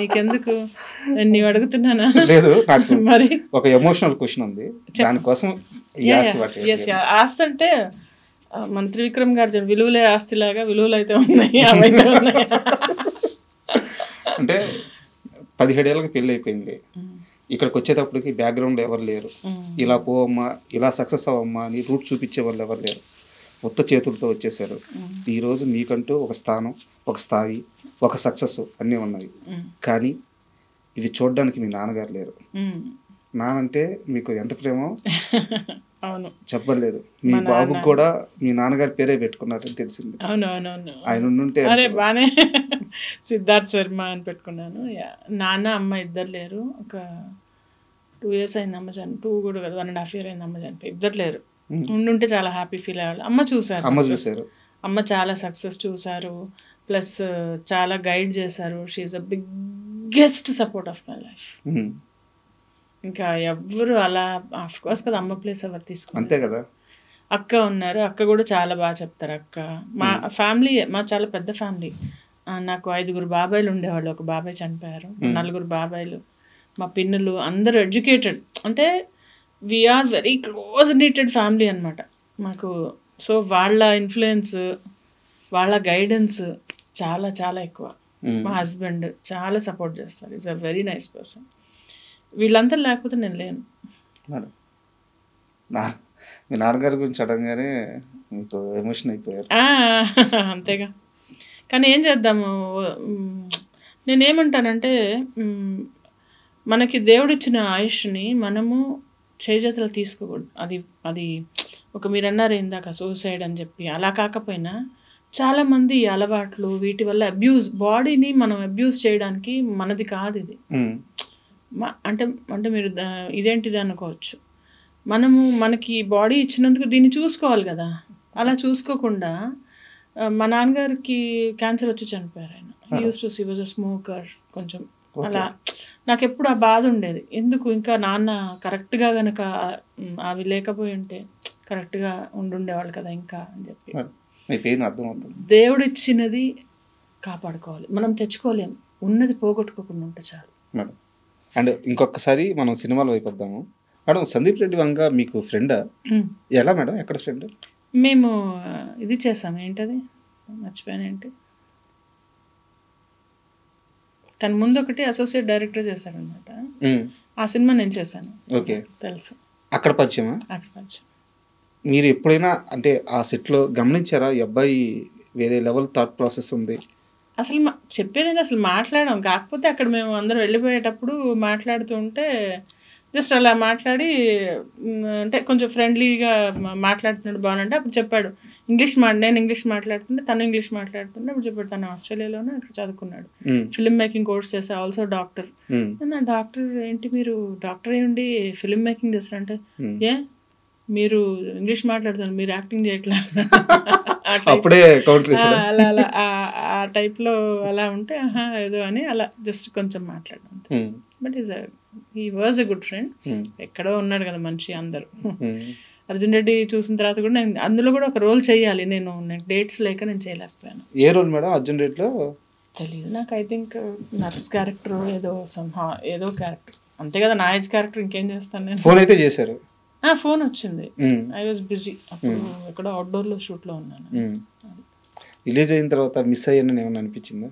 నీకెందుకు నేను అడుగుతున్నానా? లేదు, మరి ఒక ఎమోషనల్ క్వశ్చన్ ఉంది దానికోసం. ఆస్తి అంటే మన త్రివిక్రమ్ గారు విలువలే ఆస్తిలాగా విలువలు అయితే ఉన్నాయి, అవైతే ఉన్నాయి. అంటే 17 ఏళ్ళకి పెళ్ళి అయిపోయింది, ఇక్కడికి వచ్చేటప్పటికి బ్యాక్గ్రౌండ్ ఎవరు లేరు, ఇలా పోవమ్మా ఇలా సక్సెస్ అవ్వమ్మా అని రూట్ చూపించే వాళ్ళు ఎవరు లేరు, ఉత్త చేతులతో వచ్చేసారు. ఈరోజు మీకంటూ ఒక స్థానం, ఒక స్థాయి, ఒక సక్సెస్ అన్నీ ఉన్నాయి. కానీ ఇవి చూడడానికి మీ నాన్నగారు లేరు. నానంటే మీకు ఎంత ప్రేమో అవును చెప్పలేదు. మీ బాబుకి కూడా మీ నాన్నగారి పేరే పెట్టుకున్నారని తెలిసింది. అవునవునవును. ఆయన ఉంటే బానే సిద్ధార్థ్ శర్మ అని పెట్టుకున్నాను. నాన్న అమ్మ ఇద్దరు లేరు. ఒక 2 years అయింది అమ్మ చనిపోయి. 2 కూడా కదా, 1.5 year అయింది అమ్మ చనిపోయి. ఇద్దరు లేరు. ఉండుంటే చాలా హ్యాపీ ఫీల్ అయ్యేవాళ్ళు. అమ్మ చూసారు. అమ్మ చాలా సక్సెస్ చూసారు, ప్లస్ చాలా గైడ్ చేశారు. She's a biggest support of my life. ఇంకా ఎవ్వరు అలా ఆఫ్ కోర్స్ కదా, అమ్మ ప్లేస్ ఎవరు తీసుకున్నారు, అంతే కదా. అక్క ఉన్నారు, అక్క కూడా చాలా బాగా చెప్తారు. అక్క మా ఫ్యామిలీ, మా చాలా పెద్ద ఫ్యామిలీ. నాకు 5 బాబాయిలు ఉండేవాళ్ళు, ఒక బాబాయ్ చనిపోయారు, 4 బాబాయిలు, మా పిన్నులు అందరూ ఎడ్యుకేటెడ్. అంటే we're very close knitted family అనమాట మాకు. సో వాళ్ళ ఇన్ఫ్లుయెన్స్, వాళ్ళ గైడెన్స్ చాలా చాలా ఎక్కువ. మా హస్బెండ్ చాలా సపోర్ట్ చేస్తారు, is a very nice person. వీళ్ళంతా లేకపోతే నేను లేను. మీ నాన్నగారి గురించి అడగగానే మీకు ఎమోషన్ అయిపోయారు. అంతేగా. కానీ ఏం చేద్దాము, నేనేమంటానంటే మనకి దేవుడిచ్చిన ఆయుష్ని మనము చేజేతలు తీసుకోకూడదు. అది ఒక మీరు అన్నారు ఇందాక సూసైడ్ అని చెప్పి, అలా కాకపోయినా చాలామంది ఈ అలవాట్లు వీటి వల్ల బాడీని మనం అబ్యూజ్ చేయడానికి మనది కాదు ఇది. అంటే మీరు ఇదేంటిది అనుకోవచ్చు. మనకి బాడీ ఇచ్చినందుకు దీన్ని చూసుకోవాలి కదా. అలా చూసుకోకుండా మా నాన్నగారికి క్యాన్సర్ వచ్చి చనిపోయారు ఆయన. He was a smoker. కొంచెం అలా నాకు ఎప్పుడు ఆ బాధ ఉండేది. ఎందుకు ఇంకా నాన్న కరెక్ట్గా కనుక అవి లేకపోయి ఉంటే కరెక్ట్గా ఉండుండేవాళ్ళు కదా ఇంకా అని చెప్పి. దేవుడు ఇచ్చినది కాపాడుకోవాలి, మనం తెచ్చుకోలేము. ఉన్నది పోగొట్టుకోకుండా ఉంటే చాలు. అండ్ ఇంకొకసారి మనం సినిమాలో అయిపోద్దాము మేడం. సందీప్ రెడ్డి వంగ మీకు ఫ్రెండా? ఎలా మేడం, ఎక్కడ ఫ్రెండ్? మేము ఇది చేసాము, ఏంటది మర్చిపోయాను, ఏంటి తన ముందు ఒకటి అసోసియేట్ డైరెక్టర్ చేశారనమాట. ఆ సినిమా నేను చేశాను. ఓకే, తెలుసు. అక్కడ పరిచయమా? అక్కడ పరిచయం. మీరు ఎప్పుడైనా అంటే ఆ సెట్లో గమనించారా ఈ అబ్బాయి వేరే లెవెల్ థాట్ ప్రాసెస్ ఉంది? అసలు చెప్పేదండి, అసలు మాట్లాడాం. కాకపోతే అక్కడ మేము అందరం వెళ్ళిపోయేటప్పుడు మాట్లాడుతూ ఉంటే జస్ట్ అలా మాట్లాడి, అంటే కొంచెం ఫ్రెండ్లీగా మాట్లాడుతున్నాడు బాగుంటే అప్పుడు చెప్పాడు నేను ఇంగ్లీష్ మాట్లాడుతుంటే తను ఇంగ్లీష్ మాట్లాడుతుంటే అప్పుడు చెప్పాడు తను ఆస్ట్రేలియాలోనే అక్కడ చదువుకున్నాడు, ఫిల్మ్ మేకింగ్ కోర్స్ చేసా, ఆల్సో డాక్టర్. డాక్టర్ ఏంటి మీరు డాక్టర్ అయ్యండి ఫిల్మ్ మేకింగ్ చేస్తారంటే, ఏ మీరు ఇంగ్లీష్ మాట్లాడుతున్నారు మీరు యాక్టింగ్ చేయట్లా అలా అలా ఆ టైప్లో అలా ఉంటే ఏదో అని అలా జస్ట్ కొంచెం మాట్లాడాను. But he was a good friend. ఎక్కడో ఉన్నాడు కదా మనిషి. అందరూ అర్జున్ రెడ్డి చూసిన తర్వాత కూడా నేను అందులో కూడా ఒక రోల్ చేయాలి, నేను డేట్స్ లేక నేను చేయలేకపోయాను. ఏ రోల్ మేడం అర్జున్ రెడ్డిలో? తెలియదు నాకు. ఐ థింక్ నర్స్ క్యారెక్టర్ ఏదో క్యారెక్టర్ అంతే కదా, నా ఏజ్ క్యారెక్టర్. ఇంకేం చేస్తాను నేను. ఫోన్ అయితే చేశారు? ఫోన్ వచ్చింది, ఐ వాజ్ బిజీ. అప్పుడు ఎక్కడో అవుట్డోర్లో షూట్లో ఉన్నాను. రిలీజ్ అయిన తర్వాత మిస్ అయ్యానని ఏమన్నా అనిపించిందా?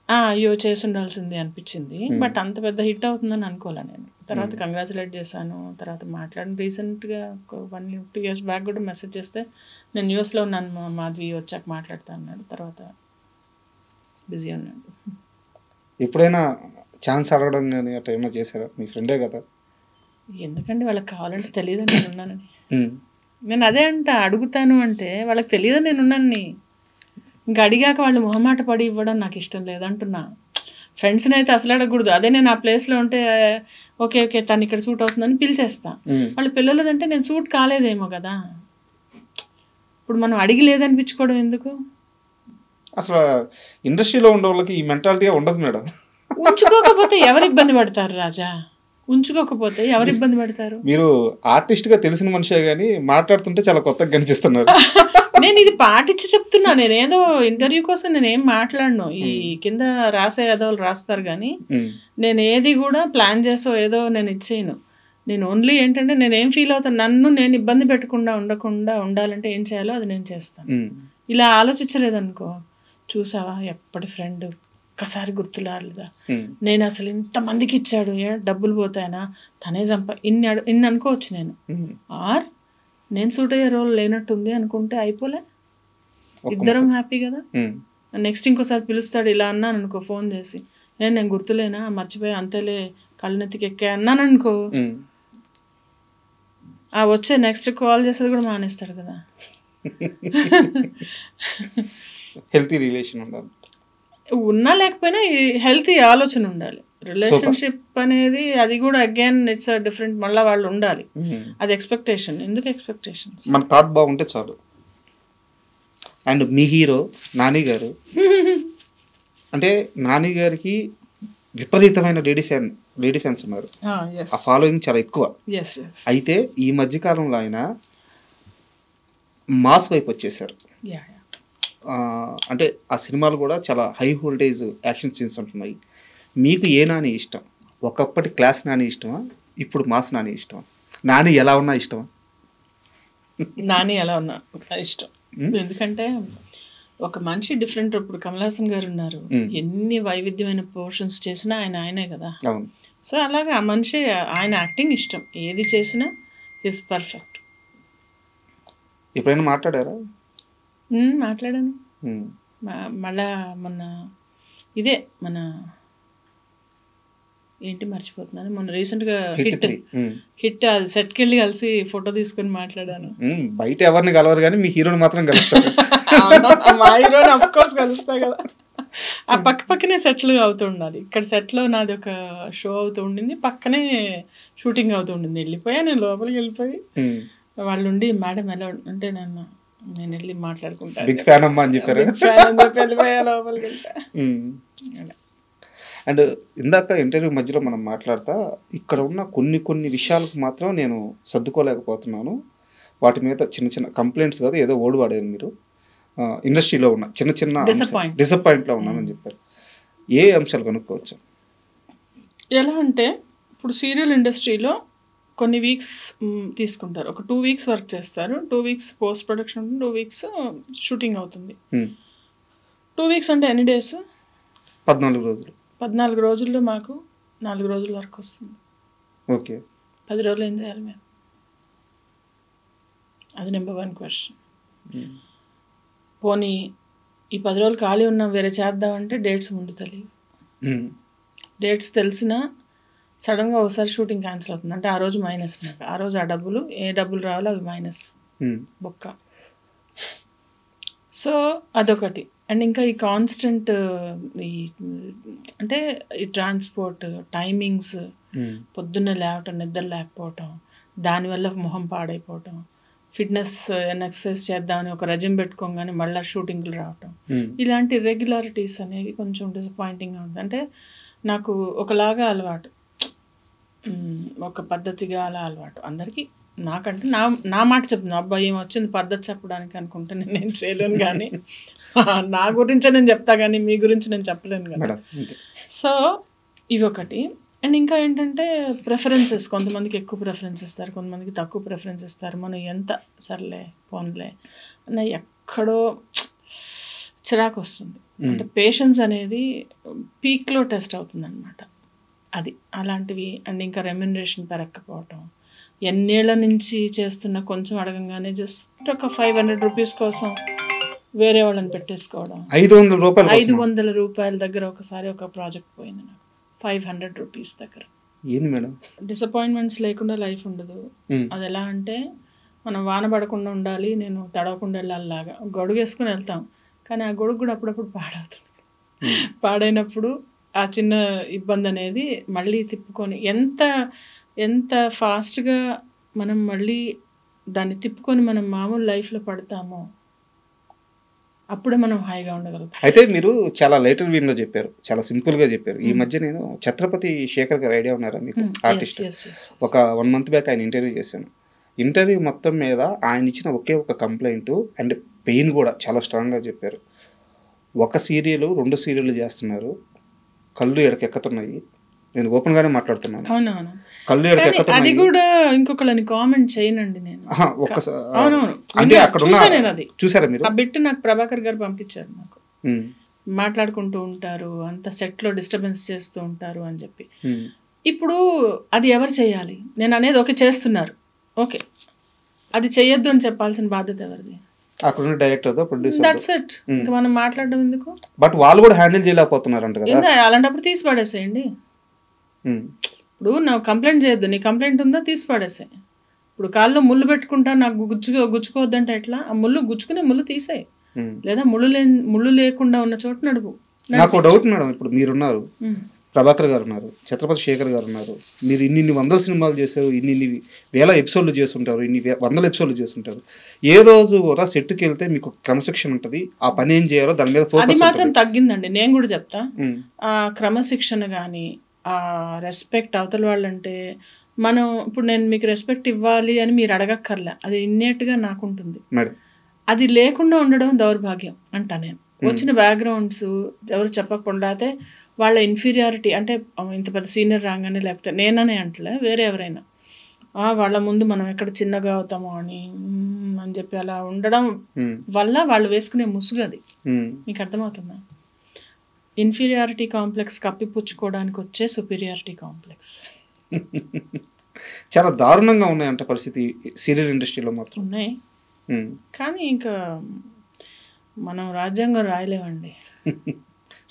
అయ్యో చేసి ఉండాల్సిందే అనిపించింది. బట్ అంత పెద్ద హిట్ అవుతుందని అనుకోలే నేను. తర్వాత కంగ్రాచులేట్ చేశాను, తర్వాత మాట్లాడిన. రీసెంట్గా ఒక 1-2 years బ్యాక్ కూడా మెసేజ్ చేస్తే నేను యూఎస్లో ఉన్నాను మాధవి వచ్చాక మాట్లాడుతా అన్నాడు. తర్వాత బిజీ ఉన్నాడు. ఎప్పుడైనా ఛాన్స్ అడగడం కానీ అట్లా ఏమైనా చేశారా? మీ ఫ్రెండే కదా. ఎందుకండి వాళ్ళకి కావాలంటే తెలియదు నేను ఉన్నానని. నేను అదే అడుగుతాను అంటే వాళ్ళకి తెలియదు నేనున్నాను. ఇంకా అడిగాక వాళ్ళు మొహమాట పడి ఇవ్వడం నాకు ఇష్టం లేదంటున్నా. ఫ్రెండ్స్ని అయితే అసలు అడగకూడదు. అదే నేను ఆ ప్లేస్లో ఉంటే ఓకే ఓకే తను ఇక్కడ సూట్ అవుతుందని పిలిచేస్తా. వాళ్ళ పిల్లలదంటే నేను సూట్ కాలేదేమో కదా, ఇప్పుడు మనం అడిగి లేదనిపించుకోవడం ఎందుకు? అసలు ఇండస్ట్రీలో ఉండే వాళ్ళకి ఈ మెంటాలిటీ ఉండదు మేడం. ఉంచుకోకపోతే ఎవరు ఇబ్బంది పడతారు రాజా? ఉంచుకోకపోతే ఎవరు ఇబ్బంది పడతారు? మీరు ఆర్టిస్ట్గా తెలిసిన మనిషే కానీ మాట్లాడుతుంటే చాలా కొత్తగా కనిపిస్తున్నారు. నేను ఇది పాటించి చెప్తున్నా. నేనేదో ఇంటర్వ్యూ కోసం నేనేం మాట్లాడను. ఈ కింద రాసే ఎదవలు రాస్తారు కానీ నేను ఏది కూడా ప్లాన్ చేసో ఏదో నేను ఇచ్చేయను. నేను ఓన్లీ ఏంటంటే నేనేం ఫీల్ అవుతాను, నన్ను నేను ఇబ్బంది పెట్టకుండా ఉండాలంటే ఏం చేయాలో అది నేను చేస్తాను. ఇలా ఆలోచించలేదనుకో, చూసావా ఎప్పటి ఫ్రెండ్ ఒక్కసారి గుర్తులారలేదా, నేను అసలు ఇంతమందికి ఇచ్చాడు, డబ్బులు పోతాయనా, తనే ఇన్ని అనుకోవచ్చు నేను. ఆర్ నేను సూట్ అయ్యే రోల్ లేనట్టుంది అనుకుంటే అయిపోలే, ఇద్దరం హ్యాపీ కదా. నెక్స్ట్ ఇంకోసారి పిలుస్తాడు ఇలా అన్నాను అనుకో ఫోన్ చేసి, నేను గుర్తులేనా, మర్చిపోయి అంతేలే కళ్ళనెత్తికి ఎక్కా అన్నాను అనుకో, ఆ వచ్చే నెక్స్ట్ కాల్ చేసేది కూడా మానేస్తాడు కదా. హెల్తీ రిలేషన్ ఉండాలి, ఉన్నా లేకపోయినా హెల్తీ ఆలోచన ఉండాలి. రిలేషన్షిప్ అనేది అది కూడా అగైన్ ఇట్స్ డిఫరెంట్. మళ్ళీ వాళ్ళు ఉండాలి, అది ఎక్స్పెక్టేషన్. ఎందుకు ఎక్స్పెక్టేషన్స్? మన థాట్ బాగుంటే చాలు. అండ్ మీ హీరో నాని గారు అంటే నాని గారికి విపరీతమైన లేడీ ఫ్యాన్స్ ఉన్నారు. ఆ ఫాలోయింగ్ చాలా ఎక్కువ. అయితే ఈ మధ్యకాలంలో ఆయన మాస్ వైపు వచ్చేసారు. అంటే ఆ సినిమాలు కూడా చాలా హై వోల్టేజ్ యాక్షన్ సీన్స్ ఉంటున్నాయి. మీకు ఏ నాని ఇష్టం? ఒకప్పటి క్లాస్ నాని ఇష్టమా, ఇప్పుడు మాస్ నాని ఇష్టమా? నాని ఎలా ఉన్నా ఇష్టమా? నాని ఎలా ఉన్నా ఇష్టం. ఎందుకంటే ఒక మనిషి డిఫరెంట్. ఇప్పుడు కమల్ హాసన్ గారు ఉన్నారు, ఎన్ని వైవిధ్యమైన పోర్షన్స్ చేసినా ఆయనే కదా. సో అలాగే ఆ మనిషి, ఆయన యాక్టింగ్ ఇష్టం, ఏది చేసినా ఈజ్ పర్ఫెక్ట్. ఎప్పుడైనా మాట్లాడారా? మాట్లాడాను. మళ్ళా మొన్న ఇదే మన ఏంటి మర్చిపోతున్నాను, మొన్న రీసెంట్గా హిట్ అది సెట్కి వెళ్ళి కలిసి ఫోటో తీసుకొని మాట్లాడాను. బయట ఎవరిని కలవరు కానీ మీ హీరోని మాత్రం కలుస్తారు. మా హీరోని అఫ్ కోర్స్ కలుస్తా కదా. ఆ పక్కనే సెట్లు అవుతూ ఉండాలి. ఇక్కడ సెట్లో నాది ఒక షో అవుతూ ఉండింది, పక్కనే షూటింగ్ అవుతూ ఉండింది. వెళ్ళిపోయా నేను, లోపలికి వెళ్ళిపోయి వాళ్ళు ఉండి మేడం ఎలా అంటే నేను వెళ్ళి మాట్లాడుకుంటాను, బిగ్ ఫ్యాన్ అమ్మా అని చెప్పారు. వెళ్ళిపోయా లోపలికి వెళ్తా. అండ్ ఇందాక ఇంటర్వ్యూ మధ్యలో మనం మాట్లాడతా ఇక్కడ ఉన్న కొన్ని విషయాలకు మాత్రం నేను సర్దుకోలేకపోతున్నాను. వాటి మీద చిన్న కంప్లైంట్స్ కాదు, ఏదో ఓడి వాడారు మీరు. ఇండస్ట్రీలో ఉన్న చిన్న డిసప్పాయింట్లో ఉన్నానని చెప్పారు. ఏ అంశాలు కనుక్కోవచ్చు? ఎలా అంటే ఇప్పుడు సీరియల్ ఇండస్ట్రీలో కొన్ని వీక్స్ తీసుకుంటారు, ఒక 2 వీక్స్ వర్క్ చేస్తారు, 2 వీక్స్ పోస్ట్ ప్రొడక్షన్ ఉంటుంది, 2 వీక్స్ షూటింగ్ అవుతుంది. 2 వీక్స్ అంటే ఎన్ని డేస్? 14 రోజులు. 14 రోజుల్లో మాకు 4 రోజులు వర్క్ వస్తుంది. ఓకే, 10 రోజులు ఏం చేయాలి మేము? అది నెంబర్ 1 క్వశ్చన్. పోనీ ఈ 10 రోజులు ఖాళీ ఉన్నాం వేరే చేద్దామంటే డేట్స్ ముందు తెలియదు. డేట్స్ తెలిసినా సడన్గా ఒకసారి షూటింగ్ క్యాన్సిల్ అవుతుంది అంటే ఆ రోజు మైనస్. నాకు ఆ రోజు ఏ డబ్బులు రావాలో అవి మైనస్ బొక్క. సో అదొకటి. అండ్ ఇంకా ఈ కాన్స్టెంట్ అంటే ఈ ట్రాన్స్పోర్ట్ టైమింగ్స్, పొద్దున్నే లేవటం, నిద్ర లేకపోవటం, దానివల్ల మొహం పాడైపోవటం, ఫిట్నెస్ ఎక్సర్సైజ్ చేద్దామని ఒక రెజిమ్ పెట్టుకోగానే మళ్ళీ షూటింగ్లు రావటం, ఇలాంటి ఇర్రెగ్యులారిటీస్ అనేవి కొంచెం డిసప్పాయింటింగ్గా ఉంటుంది. అంటే నాకు ఒకలాగా అలవాటు, ఒక పద్ధతిగా అలా అలవాటు. అందరికీ నాకంటే నా మాట చెప్తున్నాను, అబ్బాయి ఏం వచ్చింది పద్ధతి చెప్పడానికి అనుకుంటే నేను చేయలేను, కానీ నా గురించే నేను చెప్తా కానీ మీ గురించి నేను చెప్పలేను కదా. సో ఇవి ఒకటి. అండ్ ఇంకా ఏంటంటే ప్రిఫరెన్సెస్, కొంతమందికి ఎక్కువ ప్రిఫరెన్స్ ఇస్తారు, కొంతమందికి తక్కువ ప్రిఫరెన్స్ ఇస్తారు. మనం ఎంత సర్లే పోన్లే అన్న ఎక్కడో చిరాకు వస్తుంది. అంటే పేషెన్స్ అనేది పీక్లో టెస్ట్ అవుతుంది అనమాట, అది అలాంటివి. అండ్ ఇంకా రెమ్యునరేషన్ పెరగకపోవటం, ఎన్నేళ్ల నుంచి చేస్తున్న కొంచెం అడగంగానే జస్ట్ ఒక 500 రూపీస్ కోసం వేరే వాళ్ళని పెట్టేసుకోవడం. 500 రూపాయల దగ్గర ఒకసారి ఒక ప్రాజెక్ట్ పోయింది నాకు, 500 రూపీస్ దగ్గర. ఏంది మేడం? డిసప్పాయింట్మెంట్స్ లేకుండా లైఫ్ ఉండదు. అది ఎలా అంటే మనం వాన పడకుండా ఉండాలి, నేను తడవకుండా వెళ్ళాలిలాగా గొడుగు వేసుకుని వెళ్తాం. కానీ ఆ గొడుగు కూడా అప్పుడప్పుడు పాడవుతుంది. పాడైనప్పుడు ఆ చిన్న ఇబ్బంది అనేది మళ్ళీ తిప్పుకొని ఎంత ఫాస్ట్గా మనం మళ్ళీ దాన్ని తిప్పుకొని మనం మామూలు లైఫ్లో పడతామో అప్పుడే మనం హాయిగా ఉండగలుగుతాం. అయితే మీరు చాలా లైటర్ వీన్లో చెప్పారు, చాలా సింపుల్గా చెప్పారు. ఈ మధ్య నేను ఛత్రపతి శేఖర్ గారు ఐడియా ఉన్నారా మీకు? ఆర్టిస్ట్. ఒక 1 month బ్యాక్ ఆయన ఇంటర్వ్యూ చేశాను. ఇంటర్వ్యూ మొత్తం మీద ఆయన ఇచ్చిన ఒకే ఒక కంప్లైంట్ అండ్ పెయిన్ కూడా చాలా స్ట్రాంగ్గా చెప్పారు. ఒక సీరియల్ 2 సీరియల్ చేస్తున్నారు, కళ్ళు ఎడకెక్కుతున్నాయి. నేను ఓపెన్గానే మాట్లాడుతున్నాను. అవునవును, కళ్ళు అది ఎడకెక్కుతున్నాయి. కూడా ఇంకొకళ్ళని కామెంట్ చేయనండి నేను. అవునవును, అంటే అక్కడ నేను అది చూసారా మీరు? ఆ బిట్ నాకు ప్రభాకర్ గారు పంపించారు. నాకు ఉమ్, మాట్లాడుకుంటూ ఉంటారు, అంత సెట్లో డిస్టర్బెన్స్ చేస్తూ ఉంటారు అని చెప్పి. ఉమ్, ఇప్పుడు అది ఎవరు చేయాలి? నేను అనేది ఓకే చేస్తున్నారు, ఓకే, అది చెయ్యొద్దు అని చెప్పాల్సిన బాధ్యత ఎవరిది? అక్కడున్న డైరెక్టర్తో ప్రొడ్యూసర్. That's it. ఇంకా మనం మాట్లాడడం ఎందుకు? బట్ వాళ్ళు కూడా హ్యాండిల్ చేయలేకపోతున్నారంట కదా. ఏందా అలాంటప్పుడు తీసి పడేసేయండి. ఉమ్, ఇప్పుడు నాకు కంప్లైంట్ చేయొద్దు, నీ కంప్లైంట్ ఉందా తీసి పడేసాయి. ఇప్పుడు కాల్లో ముళ్ళు పెట్టుకుంటా నాకు గుచ్చుకోవద్దంటే ఎట్లా? ఆ గుచ్చుకునే ముళ్ళు తీసేయి, ఉమ్. లేదా ముళ్ళు లేకుండా ఉన్న చోట నడుపు. నాకు డౌట్ మేడం, ఇప్పుడు మీరున్నారు, ప్రభాకర్ గారు ఉన్నారు, ఛత్రపతి శేఖర్ గారు ఉన్నారు. మీరు ఇన్ని 100 సినిమాలు చేశారు, ఇన్ని వేల ఎపిసోడ్లు చేస్తుంటారు, 100 ఎపిసోడ్లు చేస్తుంటారు. ఏ రోజు కూడా సెట్కి వెళ్తే మీకు క్రమశిక్షణ ఉంటుంది, ఆ పని ఏం చేయాలో దాని మీద అది ఫోకస్ మాత్రం తగ్గిందండి. నేను కూడా చెప్తా, ఉంటుంది. ఆ క్రమశిక్షణ కానీ ఆ రెస్పెక్ట్ అవతల వాళ్ళంటే మనం ఇప్పుడు నేను మీకు రెస్పెక్ట్ ఇవ్వాలి అని మీరు అడగక్కర్లే, అది ఇన్నేట్గా నాకు ఉంటుంది. మేడం, అది లేకుండా ఉండడం దౌర్భాగ్యం అంటా నేను. వచ్చిన బ్యాక్గ్రౌండ్స్ ఎవరు చెప్పకుండా అయితే వాళ్ళ ఇన్ఫీరియారిటీ అంటే ఇంత పెద్ద సీనియర్ రాగానే, లేకపోతే నేననే అంటలే వేరే ఎవరైనా వాళ్ళ ముందు మనం ఎక్కడ చిన్నగా అవుతామో అని చెప్పి అలా ఉండడం వల్ల వాళ్ళు వేసుకునే ముసుగు అది. మీకు అర్థమవుతుందా? ఇన్ఫీరియారిటీ కాంప్లెక్స్ కప్పిపుచ్చుకోవడానికి వచ్చే సుపీరియారిటీ కాంప్లెక్స్. చాలా దారుణంగా ఉన్నాయంట పరిస్థితి సీరియల్ ఇండస్ట్రీలో మాత్రం. ఉన్నాయి, కానీ ఇంకా మనం రాజ్యాంగం రాయలేమండి.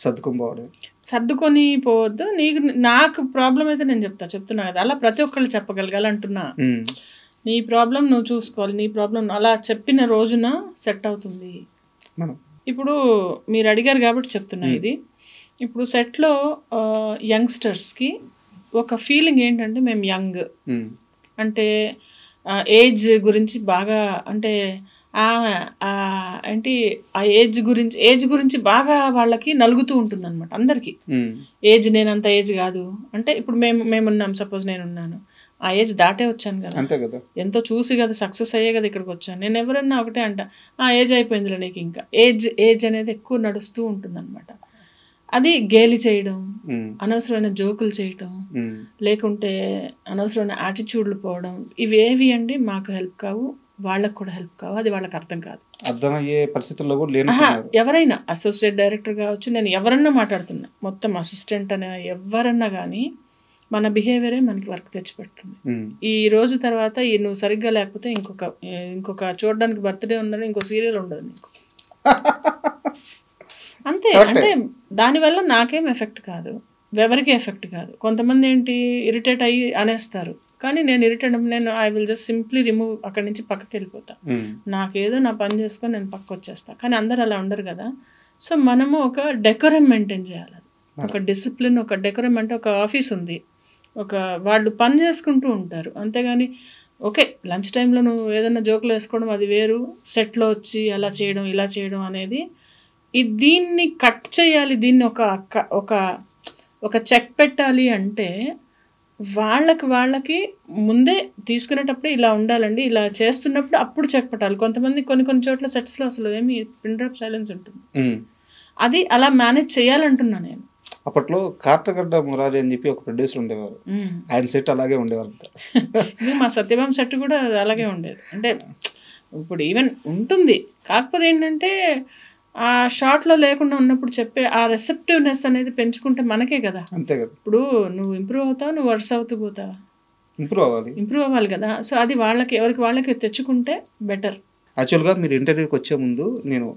సర్దుకొని పోవద్దు. నాకు ప్రాబ్లం అయితే నేను చెప్తున్నా కదా, అలా ప్రతి ఒక్కళ్ళు చెప్పగలగాలంటున్నా. నీ ప్రాబ్లం నువ్వు చూసుకోవాలి, నీ ప్రాబ్లం అలా చెప్పిన రోజున సెట్ అవుతుంది. ఇప్పుడు మీరు అడిగారు కాబట్టి చెప్తున్నా ఇది. ఇప్పుడు సెట్లో యంగ్స్టర్స్కి ఒక ఫీలింగ్ ఏంటంటే మేము యంగ్ అంటే ఏజ్ గురించి బాగా అంటే ఏంటి ఆ ఏజ్ గురించి బాగా వాళ్ళకి నలుగుతూ ఉంటుంది అనమాట అందరికి. ఏజ్ నేనంత ఏజ్ కాదు అంటే ఇప్పుడు మేమున్నాం, సపోజ్ నేనున్నాను, ఆ ఏజ్ దాటే వచ్చాను కదా, ఎంతో చూసి కదా సక్సెస్ అయ్యే కదా ఇక్కడికి వచ్చాను. నేను ఎవరన్నా ఒకటే అంట, ఆ ఏజ్ అయిపోయిందిలే నీకు, ఇంకా ఏజ్ అనేది ఎక్కువ నడుస్తూ ఉంటుంది అనమాట. అది గేలి చేయడం, అనవసరమైన జోకులు చేయటం, లేకుంటే అనవసరమైన యాటిట్యూడ్లు పోవడం, ఇవేవి అండి మాకు హెల్ప్ కావు, వాళ్ళకు కూడా హెల్ప్ కావు. అది వాళ్ళకి అర్థం కాదు, అర్థమయ్యే పరిస్థితుల్లో కూడా. ఎవరైనా అసోసియేట్ డైరెక్టర్ కావచ్చు, నేను ఎవరన్నా మాట్లాడుతున్నా, మొత్తం అసిస్టెంట్ అనే ఎవరన్నా కానీ మన బిహేవియరే మనకి వర్క్ తెచ్చిపెడుతుంది. ఈ రోజు తర్వాత నువ్వు సరిగ్గా లేకపోతే ఇంకొక చూడడానికి బర్త్డే ఉండదు, ఇంకో సీరియల్ ఉండదు నీకు. అంతే. అంటే దానివల్ల నాకేం ఎఫెక్ట్ కాదు, ఎవరికి ఎఫెక్ట్ కాదు. కొంతమంది ఏంటి ఇరిటేట్ అయ్యి అనేస్తారు, కానీ నేను I will just simply remove, అక్కడి నుంచి పక్కకి వెళ్ళిపోతా. నాకేదో నా పని చేసుకొని నేను పక్కకు వచ్చేస్తా. కానీ అందరు అలా ఉండరు కదా. సో మనము ఒక డెకోరం మెయింటైన్ చేయాలి, ఒక డిసిప్లిన్, ఒక డెకోరం. అంటే ఒక ఆఫీస్ ఉంది, వాళ్ళు పని చేసుకుంటూ ఉంటారు, అంతేగాని ఓకే లంచ్ టైంలో నువ్వు ఏదైనా జోకులు వేసుకోవడం అది వేరు, సెట్లో వచ్చి అలా చేయడం ఇలా చేయడం అనేది దీన్ని కట్ చేయాలి. దీన్ని ఒక చెక్ పెట్టాలి అంటే వాళ్ళకి ముందే తీసుకునేటప్పుడు ఇలా ఉండాలండి, ఇలా చేస్తున్నప్పుడు అప్పుడు చెక్ పెట్టాలి. కొంతమంది కొన్ని చోట్ల సెట్స్లో అసలు ఏమి పిన్ డ్రాప్ సైలెన్స్ ఉంటుంది, అది అలా మేనేజ్ చేయాలంటున్నా నేను. అప్పట్లో కార్తగడ్డ మురారి అని చెప్పి ఒక ప్రొడ్యూసర్ ఉండేవారు, ఆయన సెట్ అలాగే ఉండేవారు. మా సత్యభామ సెట్ కూడా అలాగే ఉండేది. అంటే ఇప్పుడు ఈవెన్ ఉంటుంది, కాకపోతే ఏంటంటే ఆ షార్ట్లో లేకుండా ఉన్నప్పుడు చెప్పే ఆ రెసెప్టివ్నెస్ అనేది పెంచుకుంటే మనకే కదా. అంతే కదా. ఇప్పుడు నువ్వు ఇంప్రూవ్ అవుతావు, నువ్వు వర్స్ అవుతూ పోతావా? ఇంప్రూవ్ అవ్వాలి కదా. సో అది ఎవరికి వాళ్ళకి తెచ్చుకుంటే బెటర్. యాక్చువల్గా మీరు ఇంటర్వ్యూకి వచ్చే ముందు నేను